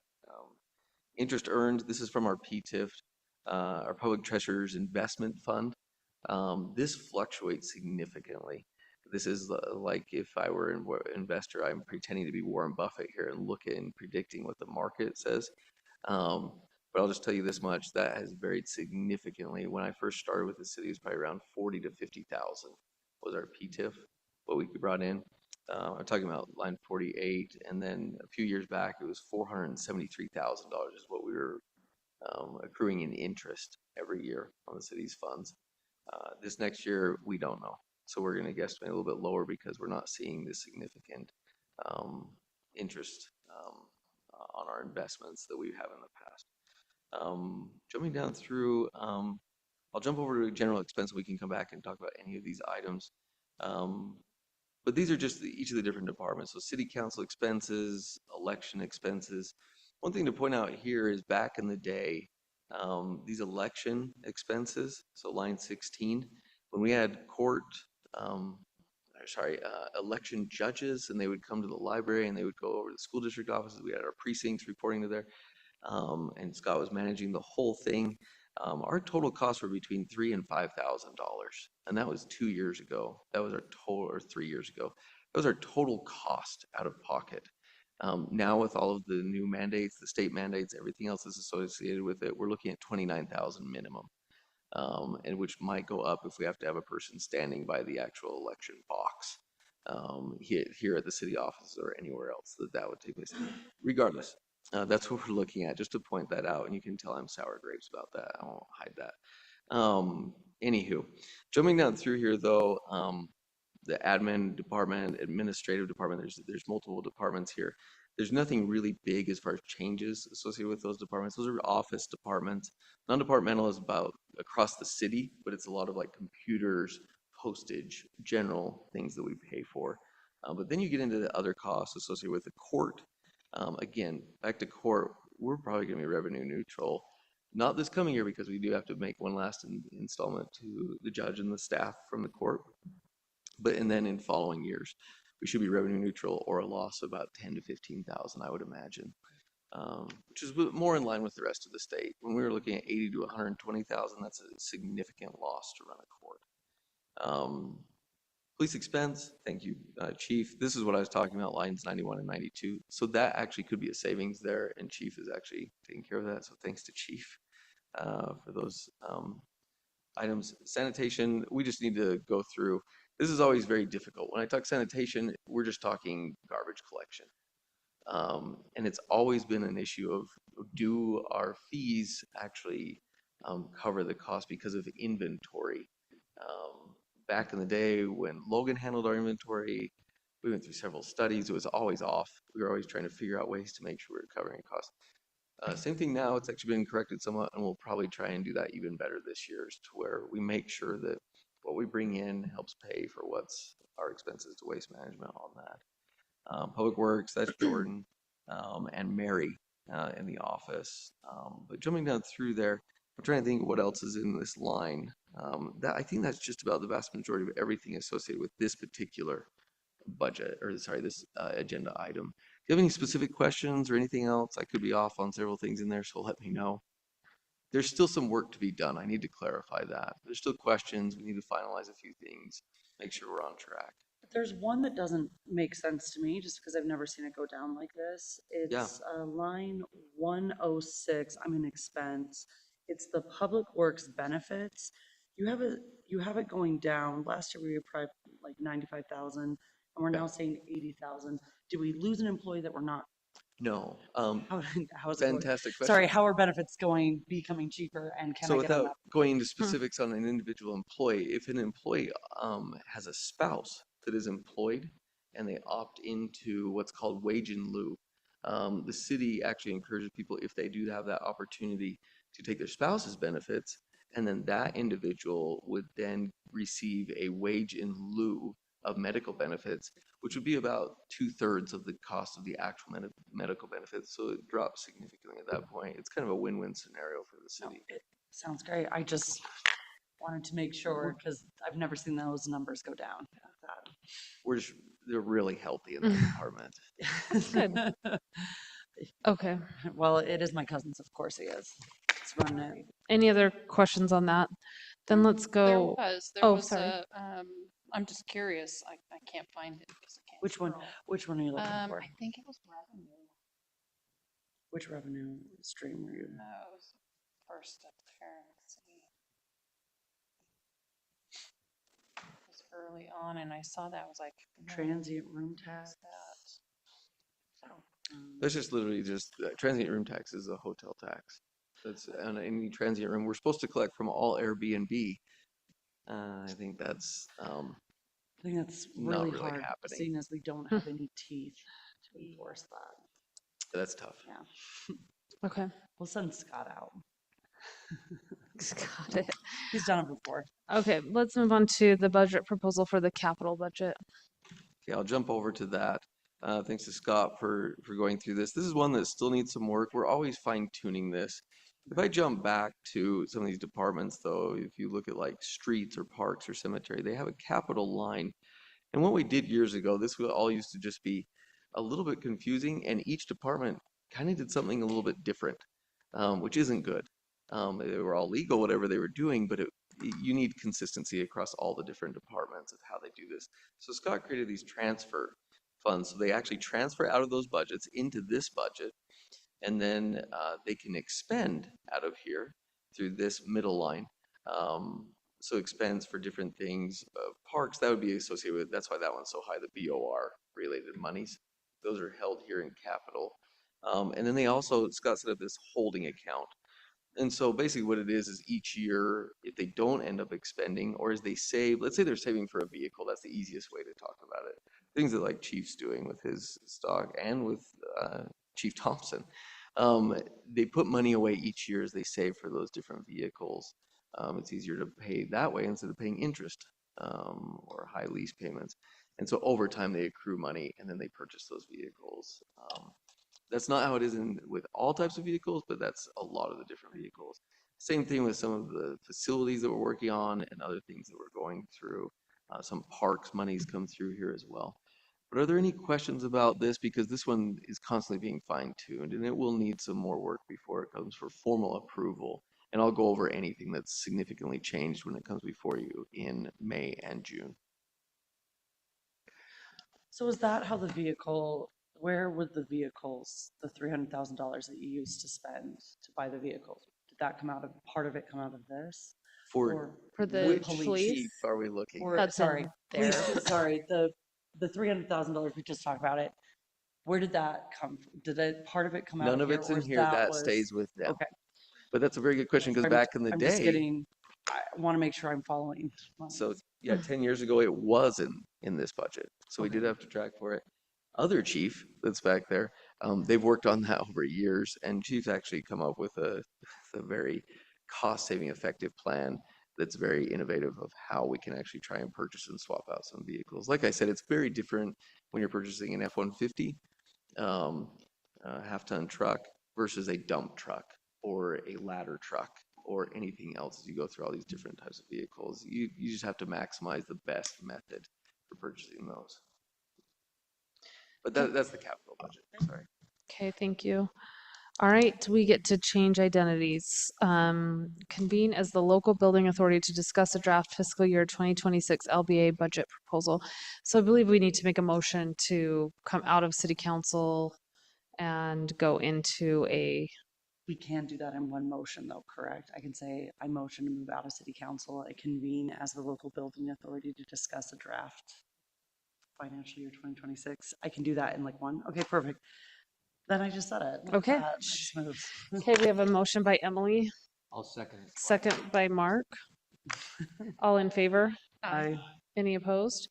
Interest earned, this is from our PTIF, our Public Treasurer's Investment Fund. This fluctuates significantly. This is like if I were an investor, I'm pretending to be Warren Buffett here and looking and predicting what the market says. But I'll just tell you this much, that has varied significantly. When I first started with the city, it was probably around 40 to 50,000 was our PTIF, what we brought in. I'm talking about line 48, and then a few years back, it was $473,000 is what we were accruing in interest every year on the city's funds. This next year, we don't know. So we're going to guesstimate a little bit lower because we're not seeing this significant interest on our investments that we have in the past. Jumping down through, I'll jump over to general expense. We can come back and talk about any of these items. But these are just each of the different departments. So city council expenses, election expenses. One thing to point out here is back in the day, these election expenses, so line 16, when we had election judges, and they would come to the library and they would go over to the school district offices. We had our precincts reporting to there, and Scott was managing the whole thing. Our total costs were between $3,000 and $5,000, and that was 2 years ago. That was our total, or 3 years ago. That was our total cost out of pocket. Now with all of the new mandates, the state mandates, everything else that's associated with it, we're looking at 29,000 minimum, and which might go up if we have to have a person standing by the actual election box here at the city office or anywhere else that would take place. Regardless, that's what we're looking at, just to point that out, and you can tell I'm sour grapes about that. I won't hide that. Anywho, jumping down through here though, the admin department, administrative department, there's multiple departments here. There's nothing really big as far as changes associated with those departments. Those are office departments. Non-departmental is about across the city, but it's a lot of like computers, postage, general things that we pay for. But then you get into the other costs associated with the court. Again, back to court, we're probably going to be revenue neutral. Not this coming year because we do have to make one last installment to the judge and the staff from the court. And then in following years, we should be revenue neutral or a loss of about 10 to 15,000, I would imagine, which is more in line with the rest of the state. When we were looking at 80 to 120,000, that's a significant loss to run a court. Police expense, thank you, Chief. This is what I was talking about, lines 91 and 92. So that actually could be a savings there, and Chief is actually taking care of that. So thanks to Chief for those items. Sanitation, we just need to go through. This is always very difficult. When I talk sanitation, we're just talking garbage collection. And it's always been an issue of, do our fees actually cover the cost because of inventory? Back in the day when Logan handled our inventory, we went through several studies. It was always off. We were always trying to figure out ways to make sure we were covering costs. Same thing now, it's actually been corrected somewhat, and we'll probably try and do that even better this year, to where we make sure that what we bring in helps pay for what's our expenses to waste management on that. Public Works, that's Jordan and Mary in the office. But jumping down through there, I'm trying to think what else is in this line. I think that's just about the vast majority of everything associated with this particular budget, or sorry, this agenda item. Do you have any specific questions or anything else? I could be off on several things in there, so let me know. There's still some work to be done. I need to clarify that. There's still questions. We need to finalize a few things, make sure we're on track. There's one that doesn't make sense to me, just because I've never seen it go down like this. Yeah. It's line 106, I'm in expense. It's the Public Works benefits. You have it going down. Last year we were probably like 95,000, and we're now saying 80,000. Did we lose an employee that we're not? No. How is it going? Fantastic question. Sorry, how are benefits becoming cheaper, and can So I get on without that? going into specifics on an individual employee, if an employee has a spouse that is employed and they opt into what's called wage in lieu, the city actually encourages people, if they do have that opportunity, to take their spouse's benefits, and then that individual would then receive a wage in lieu of medical benefits, which would be about 2/3 of the cost of the actual medical benefits. So it drops significantly at that point. It's kind of a win-win scenario for the No, city. it sounds great. I just wanted to make sure, because I've never seen those numbers go down. They're really healthy in that department. Good. Okay. Well, it is my cousin's, of course he is. It's running it. Any other questions on that? Then let's go. There Oh, was sorry. I'm just curious. I can't find it because I can't. Which one? scroll. Which one are you looking for? I think it was revenue. Which revenue stream were you? No, it was first up there. Let's see. It was early on, and I saw that. I was like, no, Transient room what tax. is that? That's just literally just transient room tax is a hotel tax. That's on any transient room. We're supposed to collect from all Airbnb. I think that's I think that's not really really hard, happening. seeing as we don't have any teeth to enforce that. that's tough. Yeah. Okay. We'll send Scott out. Got it. He's done it before. Okay, let's move on to the budget proposal for the capital budget. Okay, I'll jump over to that. Thanks to Scott for going through this. This is one that still needs some work. We're always fine tuning this. If I jump back to some of these departments, though, if you look at like streets or parks or cemetery, they have a capital line. And what we did years ago, this all used to just be a little bit confusing, and each department kind of did something a little bit different, which isn't good. They were all legal, whatever they were doing, but you need consistency across all the different departments of how they do this. So Scott created these transfer funds. So they actually transfer out of those budgets into this budget, and then they can expend out of here through this middle line. So expends for different things. Parks, that would be associated with, that's why that one's so high, the BOR related monies. Those are held here in capital. And then they also, Scott set up this holding account. And so basically what it is each year, if they don't end up expending, or as they save, let's say they're saving for a vehicle, that's the easiest way to talk about it. Things that like Chief's doing with his stock and with Chief Thompson. They put money away each year as they save for those different vehicles. It's easier to pay that way instead of paying interest or high lease payments. And so over time they accrue money and then they purchase those vehicles. That's not how it is with all types of vehicles, but that's a lot of the different vehicles. Same thing with some of the facilities that we're working on and other things that we're going through. Some parks monies come through here as well. But are there any questions about this? Because this one is constantly being fine-tuned and it will need some more work before it comes for formal approval. And I'll go over anything that's significantly changed when it comes before you in May and June. So is that how the vehicle, where would the vehicles, the $300,000 that you used to spend to buy the vehicles, did that come out of, part of it come out of this? For Or For the which police. chief are we looking Or, at? That's sorry, in police, there. sorry, the $300,000 we just talked about it. Where did that come from? Did it, part of it come out None of of it's in or here. That was- stays with them. Okay. But that's a very good question because I'm- back in the I'm just day, getting, I want to make sure I'm following. so yeah, 10 years ago, it wasn't in this budget. So we did have to track for it. Other chief that's back there, they've worked on that over years, and chief's actually come up with a very cost-saving effective plan that's very innovative of how we can actually try and purchase and swap out some vehicles. Like I said, it's very different when you're purchasing an F-150 half-ton truck versus a dump truck or a ladder truck or anything else as you go through all these different types of vehicles. You just have to maximize the best method for purchasing those. But that's the capital budget, sorry. Okay, thank you. All right, we get to change identities. Convene as the local building authority to discuss a draft fiscal year 2026 LBA budget proposal. So I believe we need to make a motion to come out of city council and go into a, We can do that in one motion though, correct? I can say I motion to move out of city council and convene as the local building authority to discuss a draft financial year 2026. I can do that in like one. Okay, perfect. Then I just said it. Look at Okay. that. Nice move. okay, we have a motion by Emily, I'll second it. second by Mark. All in favor? I, Any opposed?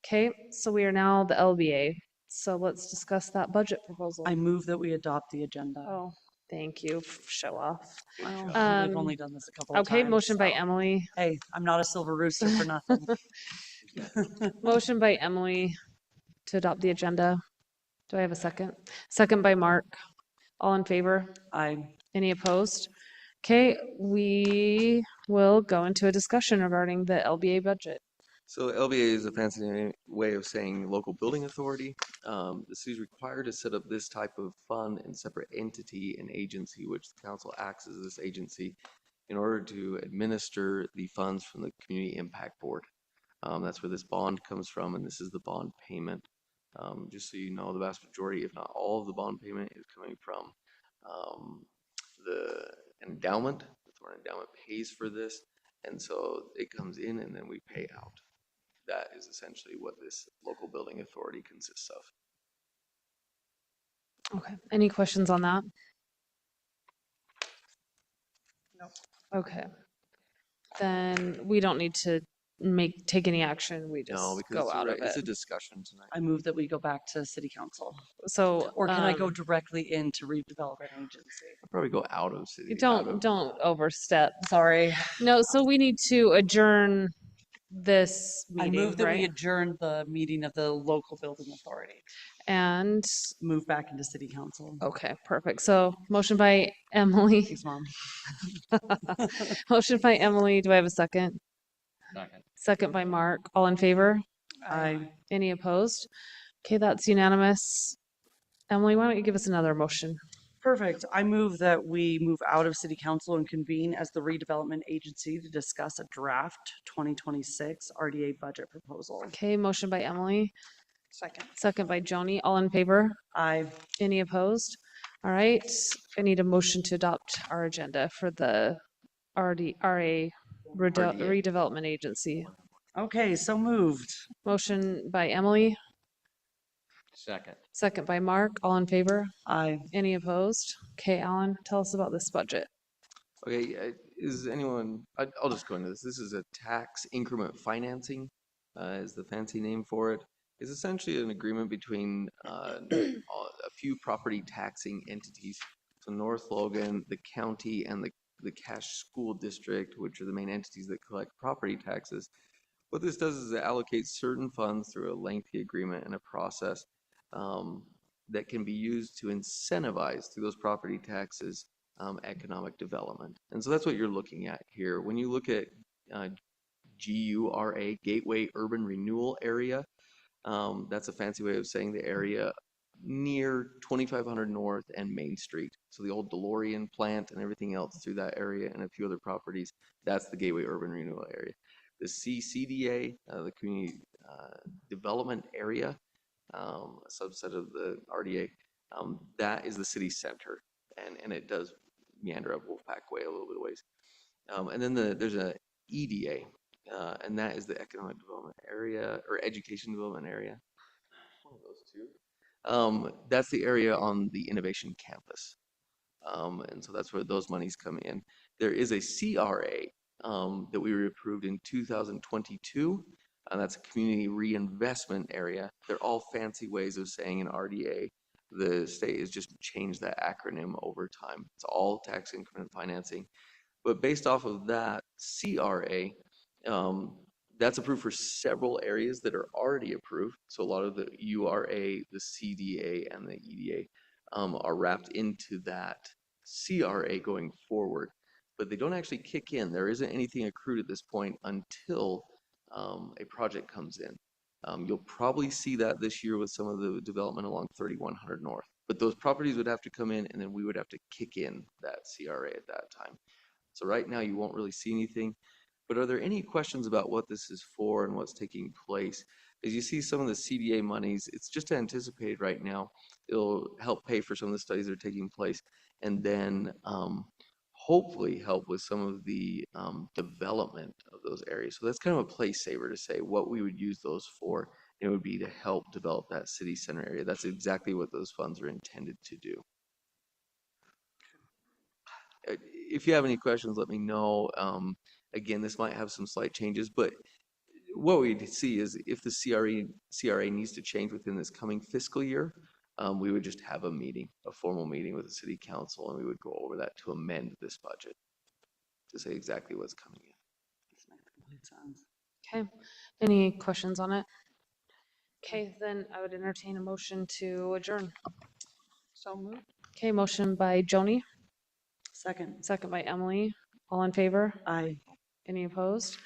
Okay, so we are now the LBA. So let's discuss that budget proposal. I move that we adopt the agenda. Oh, thank you. Show off. Well, we've Um, only done this a couple of Okay, times. motion by so- Emily, Hey, I'm not a silver rooster for nothing. motion by Emily to adopt the agenda. Do I have a second? Second by Mark. All in favor? I, Any opposed? Okay, we will go into a discussion regarding the LBA budget. So LBA is a fancy way of saying local building authority. The city is required to set up this type of fund and separate entity and agency, which the council acts as this agency in order to administer the funds from the Community Impact Board. That's where this bond comes from, and this is the bond payment. Just so you know, the vast majority, if not all of the bond payment is coming from the endowment. The Thorn Endowment pays for this, and so it comes in and then we pay out. That is essentially what this local building authority consists of. Okay, any questions on that? No. Okay. Then we don't need to take any action, we No, just because go it's out of it's a it. discussion tonight. I move that we go back to city council. So. Or can I go directly into redevelopment agency? I'll probably go out of city. You out of- don't overstep. Sorry. No, so we need to adjourn this I meeting, move that we right? adjourn the meeting of the local building authority. And, Move back into city council. okay, perfect. So motion by Emily, Thanks, Mom. motion by Emily. Do I have a second? Second. Second by Mark. All in favor? I, Any opposed? Okay, that's unanimous. Emily, why don't you give us another motion? perfect. I move that we move out of city council and convene as the redevelopment agency to discuss a draft 2026 RDA budget proposal. Okay, motion by Emily, Second. second by Joni. All in favor? I, Any opposed? All right, I need a motion to adopt our agenda for the RA redevelopment agency. okay, so moved. Motion by Emily, Second. second by Mark. All in favor? I, Any opposed? Okay, Alan, tell us about this budget. Okay, is anyone, I'll just go into this. This is a tax increment financing, is the fancy name for it. It's essentially an agreement between a few property taxing entities. So North Logan, the county, and the Cache School District, which are the main entities that collect property taxes. What this does is it allocates certain funds through a lengthy agreement and a process that can be used to incentivize through those property taxes economic development. And so that's what you're looking at here. When you look at GURA, Gateway Urban Renewal Area, that's a fancy way of saying the area near 2500 North and Main Street. So the old DeLorean plant and everything else through that area and a few other properties, that's the Gateway Urban Renewal Area. The CCDA, the Community Development Area, a subset of the RDA, that is the city center, and it does meander up Wolfpack Way a little bit of ways. And then there's a EDA, and that is the Economic Development Area or Education Development Area. One of those two. That's the area on the Innovation Campus, and so that's where those monies come in. There is a CRA that we approved in 2022. And that's a community reinvestment area. They're all fancy ways of saying an RDA. The state has just changed that acronym over time. It's all tax increment financing. But based off of that CRA, that's approved for several areas that are already approved. So a lot of the URA, the CDA, and the EDA are wrapped into that CRA going forward. But they don't actually kick in. There isn't anything accrued at this point until a project comes in. You'll probably see that this year with some of the development along 3100 North. But those properties would have to come in and then we would have to kick in that CRA at that time. So right now you won't really see anything. But are there any questions about what this is for and what's taking place? As you see some of the CDA monies, it's just anticipated right now. It'll help pay for some of the studies that are taking place and then hopefully help with some of the development of those areas. So that's kind of a place saver to say what we would use those for. It would be to help develop that city center area. That's exactly what those funds are intended to do. If you have any questions, let me know. Again, this might have some slight changes, but what we'd see is if the CRA needs to change within this coming fiscal year, we would just have a meeting, a formal meeting with the city council, and we would go over that to amend this budget to say exactly what's coming in. Okay, any questions on it? Okay, then I would entertain a motion to adjourn. So moved. Okay, motion by Joni, Second. second by Emily. All in favor? Aye. Any opposed?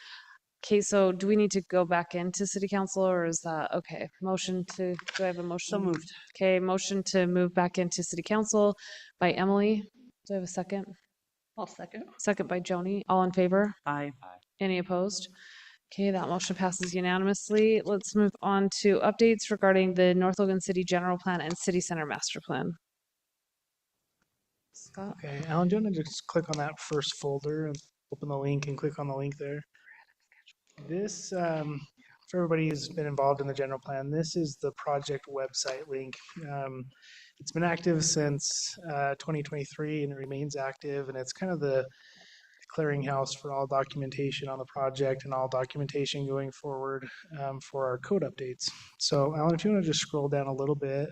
Okay, so do we need to go back into city council or is that, okay, motion to, do I have a motion? So moved. Okay, motion to move back into city council by Emily. Do I have a second? I'll second. Second by Joni. All in favor? Aye. Any opposed? Okay, that motion passes unanimously. Let's move on to updates regarding the North Logan City General Plan and City Center Master Plan. Scott? Okay, Alan, do you want to just click on that first folder and open the link and click on the link there? This, for everybody who's been involved in the general plan, this is the project website link. It's been active since 2023 and it remains active, and it's kind of the clearinghouse for all documentation on the project and all documentation going forward for our code updates. So Alan, if you want to just scroll down a little bit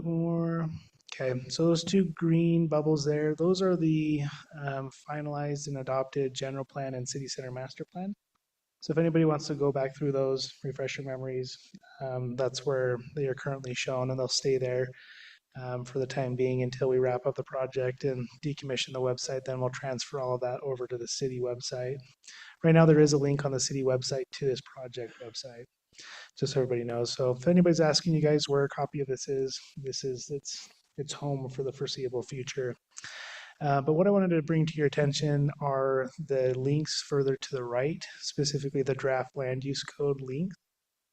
more. Okay, so those two green bubbles there, those are the finalized and adopted general plan and city center master plan. So if anybody wants to go back through those, refresh your memories, that's where they are currently shown, and they'll stay there for the time being until we wrap up the project and decommission the website. Then we'll transfer all of that over to the city website. Right now there is a link on the city website to this project website, just so everybody knows. So if anybody's asking you guys where a copy of this is it's home for the foreseeable future. But what I wanted to bring to your attention are the links further to the right, specifically the draft land use code link.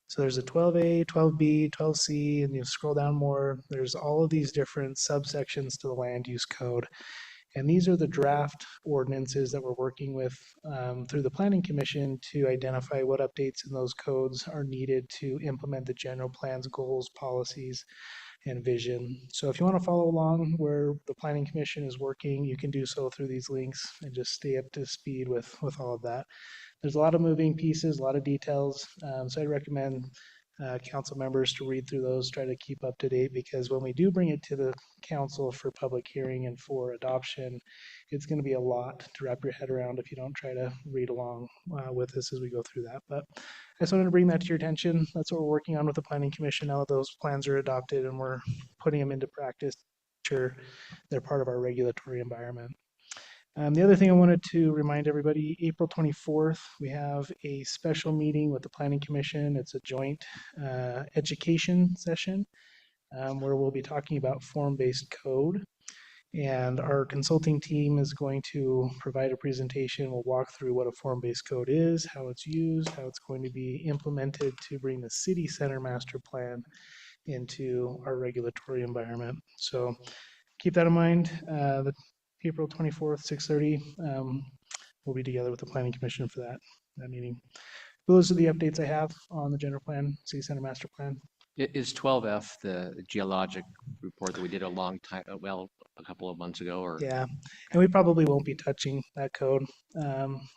So there's a 12A, 12B, 12C, and you scroll down more, there's all of these different subsections to the land use code. And these are the draft ordinances that we're working with through the Planning Commission to identify what updates in those codes are needed to implement the general plan's goals, policies, and vision. So if you want to follow along where the Planning Commission is working, you can do so through these links and just stay up to speed with all of that. There's a lot of moving pieces, a lot of details. So I'd recommend council members to read through those, try to keep up to date, because when we do bring it to the council for public hearing and for adoption, it's going to be a lot to wrap your head around if you don't try to read along with us as we go through that. But I just wanted to bring that to your attention. That's what we're working on with the Planning Commission now that those plans are adopted and we're putting them into practice. Sure, they're part of our regulatory environment. The other thing I wanted to remind everybody, April 24th, we have a special meeting with the Planning Commission. It's a joint education session where we'll be talking about form-based code. And our consulting team is going to provide a presentation. We'll walk through what a form-based code is, how it's used, how it's going to be implemented to bring the city center master plan into our regulatory environment. So keep that in mind. The April 24th, 6:30, we'll be together with the Planning Commission for that meeting. Those are the updates I have on the general plan, city center master plan. Is 12F the geologic report that we did a long time, well, a couple of months ago, or? Yeah, and we probably won't be touching that code.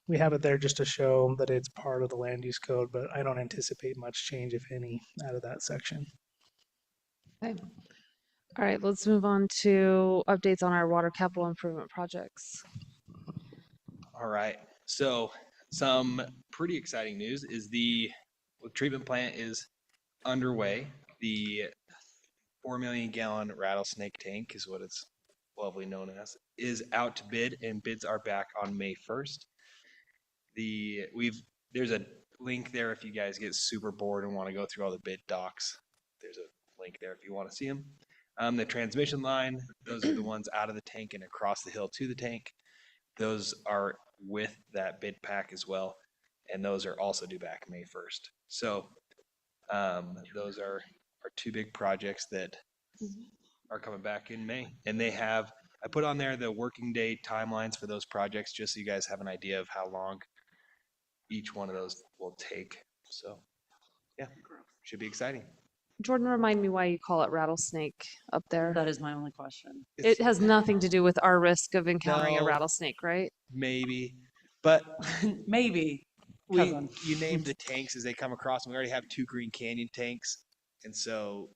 We have it there just to show that it's part of the land use code, but I don't anticipate much change, if any, out of that section. Okay. All right, let's move on to updates on our water capital improvement projects. All right. So some pretty exciting news is the treatment plant is underway. The 4 million gallon rattlesnake tank is what it's lovely known as, is out to bid, and bids are back on May 1st. There's a link there if you guys get super bored and want to go through all the bid docs. There's a link there if you want to see them. The transmission line, those are the ones out of the tank and across the hill to the tank. Those are with that bid pack as well, and those are also due back May 1st. So those are two big projects that are coming back in May, and I put on there the working day timelines for those projects just so you guys have an idea of how long each one of those will take. So yeah, should be exciting. Jordan, remind me why you call it rattlesnake up there. That is my only question. It has nothing to do with our risk of encountering a No. rattlesnake, right? Maybe, but Maybe. Cousin. you name the tanks as they come across, and we already have 2 Green Canyon tanks, and so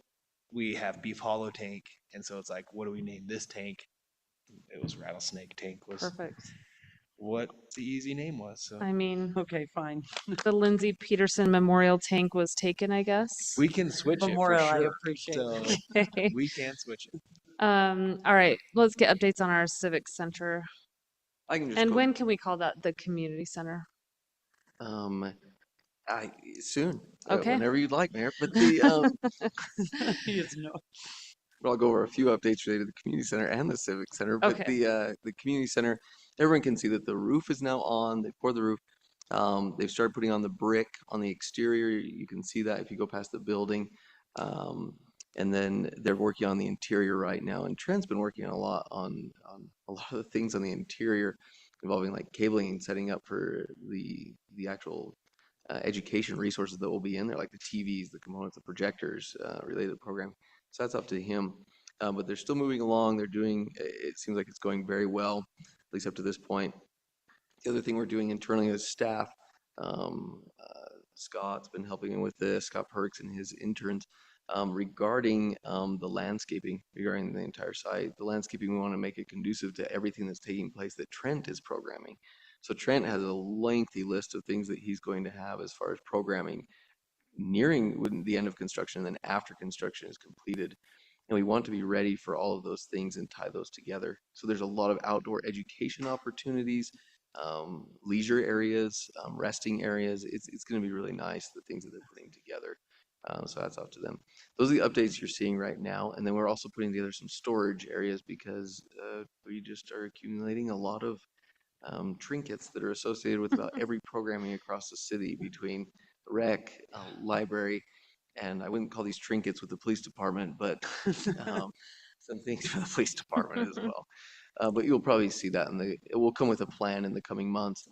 we have Beef Hollow tank, and so it's like, what do we name this tank? It was Rattlesnake tank was Perfect. what the easy name was. So I mean, Okay, fine. the Lindsay Peterson Memorial Tank was taken, I guess. we can switch Memorial, it for I sure. appreciate So it. we can switch it. All right, let's get updates on our civic center. I can just And go, when can we call that the community center? soon. Okay. Whenever you'd like, Mayor. But He is no. I'll go over a few updates related to the community center and the civic center. But Okay. the community center, everyone can see that the roof is now on. They poured the roof. They've started putting on the brick on the exterior. You can see that if you go past the building. And then they're working on the interior right now. And Trent's been working a lot on a lot of the things on the interior involving like cabling and setting up for the actual education resources that will be in there, like the TVs, the components, the projectors related to the program. So that's up to him. But they're still moving along. It seems like it's going very well, at least up to this point. The other thing we're doing internally as staff, Scott's been helping with this, Scott Perks and his interns, regarding the landscaping, regarding the entire site. The landscaping, we want to make it conducive to everything that's taking place that Trent is programming. So Trent has a lengthy list of things that he's going to have as far as programming nearing the end of construction and then after construction is completed. And we want to be ready for all of those things and tie those together. So there's a lot of outdoor education opportunities, leisure areas, resting areas. It's going to be really nice, the things that they're putting together. So that's up to them. Those are the updates you're seeing right now. And then we're also putting together some storage areas because we just are accumulating a lot of trinkets that are associated with about every programming across the city between rec, library, and I wouldn't call these trinkets with the police department, but some things for the police department as well. But you'll probably see that it will come with a plan in the coming months,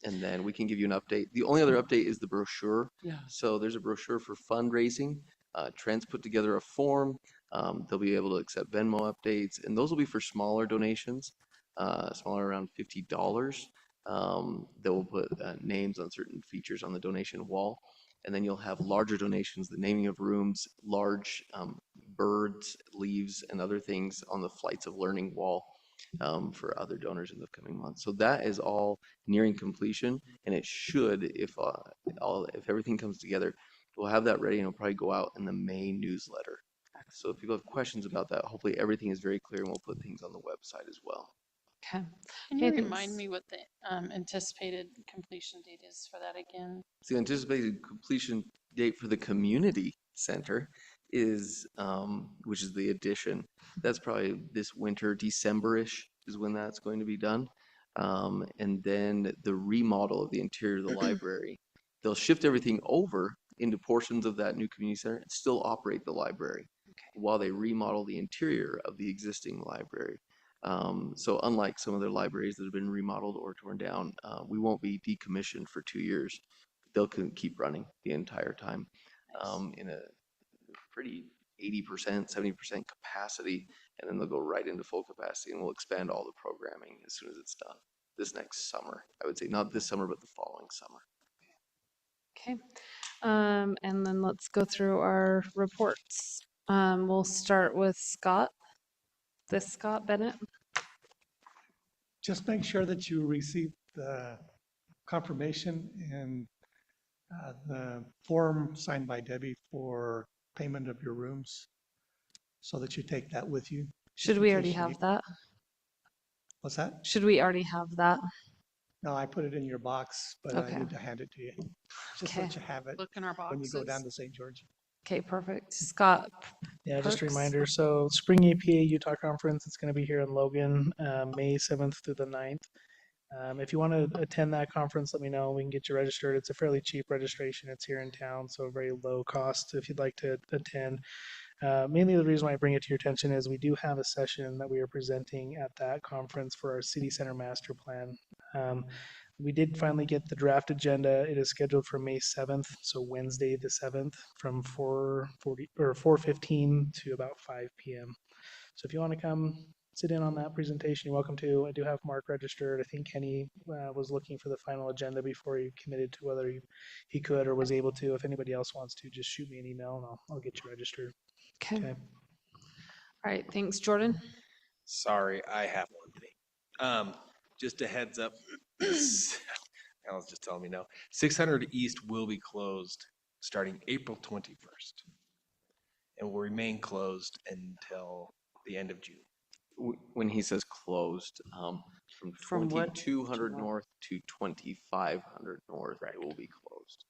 and then we can give you an update. The only other update is the brochure. Yeah. So there's a brochure for fundraising. Trent's put together a form. They'll be able to accept Venmo updates, and those will be for smaller donations. Smaller, around $50. They will put names on certain features on the donation wall. And then you'll have larger donations, the naming of rooms, large birds, leaves, and other things on the Flights of Learning wall for other donors in the coming months. So that is all nearing completion, and it should, if everything comes together, we'll have that ready and it'll probably go out in the May newsletter. So if people have questions about that, hopefully everything is very clear and we'll put things on the website as well. Okay. Can you Okay, remind thanks. me what the anticipated completion date is for that again? So the anticipated completion date for the community center is, which is the addition, that's probably this winter, December-ish is when that's going to be done. And then the remodel of the interior of the library, they'll shift everything over into portions of that new community center and still operate the library while they remodel the interior of the existing library. So unlike some other libraries that have been remodeled or torn down, we won't be decommissioned for 2 years. They'll keep running the entire time in a pretty 80%, 70% capacity, and then they'll go right into full capacity and we'll expand all the programming as soon as it's done this next summer. I would say not this summer, but the following summer. Okay. And then let's go through our reports. We'll start with Scott. This Scott Bennett. Just make sure that you receive the confirmation and the form signed by Debbie for payment of your rooms so that you take that with you. Should in we case already you have need- that? What's that? Should we already have that? No, I put it in your box, but Okay. I need to hand it to you. Just Okay. let you have it Look in our when you go down boxes. to St. George. Okay, perfect. Scott, Yeah, just a Perks? reminder. So Spring APA Utah Conference, it's going to be here in Logan, May 7th through the 9th. If you want to attend that conference, let me know. We can get you registered. It's a fairly cheap registration. It's here in town, so very low cost if you'd like to attend. Mainly the reason why I bring it to your attention is we do have a session that we are presenting at that conference for our city center master plan. We did finally get the draft agenda. It is scheduled for May 7th, so Wednesday the 7th from 4:40 or 4:15 to about 5 p.m. So if you want to come sit in on that presentation, you're welcome to. I do have Mark registered. I think Kenny was looking for the final agenda before he committed to whether he could or was able to. If anybody else wants to, just shoot me an email and I'll get you registered. Okay. Okay. All right, thanks, Jordan. Sorry, I have one thing. Just a heads up. Alan's just telling me no. 600 East will be closed starting April 21st and will remain closed until the end of June. When he says closed, from what 2200 to what? north to 2500 north, it will be closed.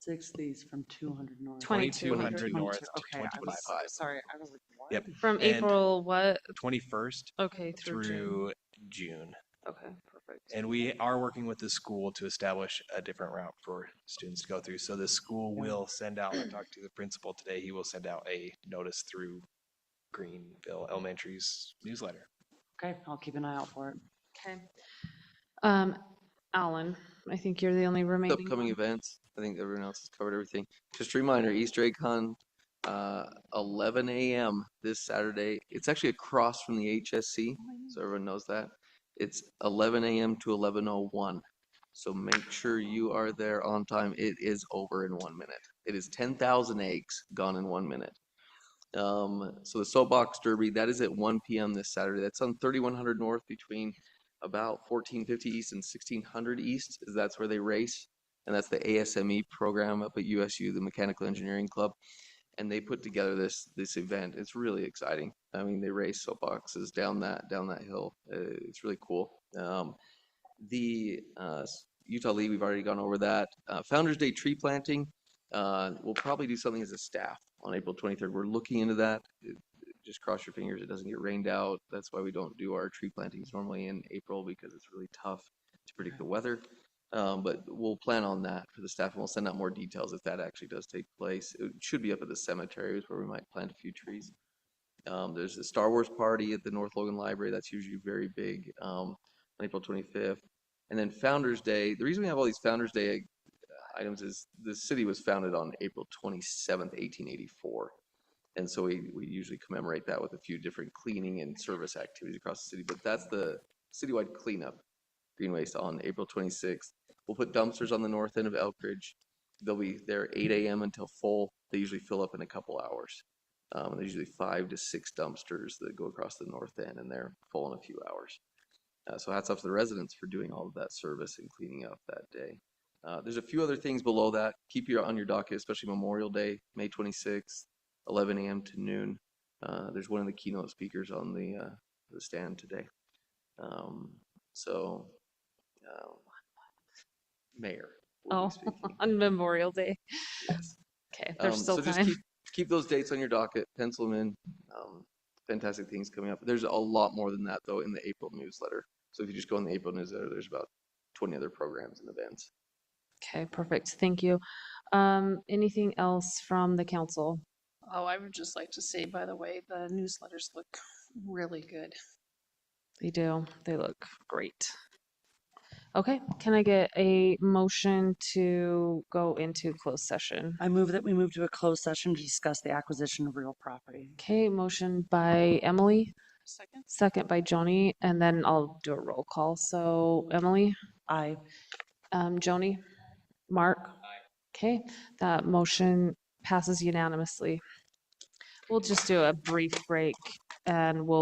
60s from 200 north. 2200 north to Okay, I was 25. sorry. I was like, what? Yep. From And April what? 21st Okay, through June. through June. Okay, perfect. And we are working with the school to establish a different route for students to go through. So the school will send out, I talked to the principal today, he will send out a notice through Greenville Elementary's newsletter. Okay, I'll keep an eye out for it. Okay. Alan, I think you're the only remaining Upcoming one. events, I think everyone else has covered everything. Just a reminder, Easter egg hunt, 11 a.m. this Saturday. It's actually across from the HSC, so everyone knows that. It's 11 a.m. to 11:01. So make sure you are there on time. It is over in 1 minute. It is 10,000 eggs gone in 1 minute. So the Soapbox Derby, that is at 1 p.m. this Saturday. That's on 3100 North between about 1450 East and 1600 East. That's where they race. And that's the ASME program up at USU, the Mechanical Engineering Club. And they put together this event. It's really exciting. I mean, they race soapboxes down that hill. It's really cool. The Utah League, we've already gone over that. Founders Day tree planting, we'll probably do something as a staff on April 23rd. We're looking into that. Just cross your fingers it doesn't get rained out. That's why we don't do our tree plantings normally in April, because it's really tough to predict the weather. But we'll plan on that for the staff, and we'll send out more details if that actually does take place. It should be up at the cemetery where we might plant a few trees. There's the Star Wars party at the North Logan Library. That's usually very big, on April 25th. And then Founders Day. The reason we have all these Founders Day items is the city was founded on April 27th, 1884. And so we usually commemorate that with a few different cleaning and service activities across the city. But that's the citywide cleanup, green waste, on April 26th. We'll put dumpsters on the north end of Elkridge. They'll be there 8 a.m. until full. They usually fill up in a couple hours. There's usually 5 to 6 dumpsters that go across the north end, and they're full in a few hours. So hats off to the residents for doing all of that service and cleaning up that day. There's a few other things below that. Keep your on your docket, especially Memorial Day, May 26th, 11 a.m. to noon. There's one of the keynote speakers on the stand today. Mayor will be speaking. On Memorial Day. Yes. Okay, there's still so time. just keep those dates on your docket, pencil them in. Fantastic things coming up. There's a lot more than that, though, in the April newsletter. So if you just go in the April newsletter, there's about 20 other programs and events. Okay, perfect. Thank you. Anything else from the council? Oh, I would just like to say, by the way, the newsletters look really good. They do. They look great. Okay, can I get a motion to go into closed session? I move that we move to a closed session to discuss the acquisition of real property. Okay, motion by Emily, Second? second by Joni, and then I'll do a roll call. So Emily, Aye. Joni, Mark. Okay, that motion passes unanimously. We'll just do a brief break and we'll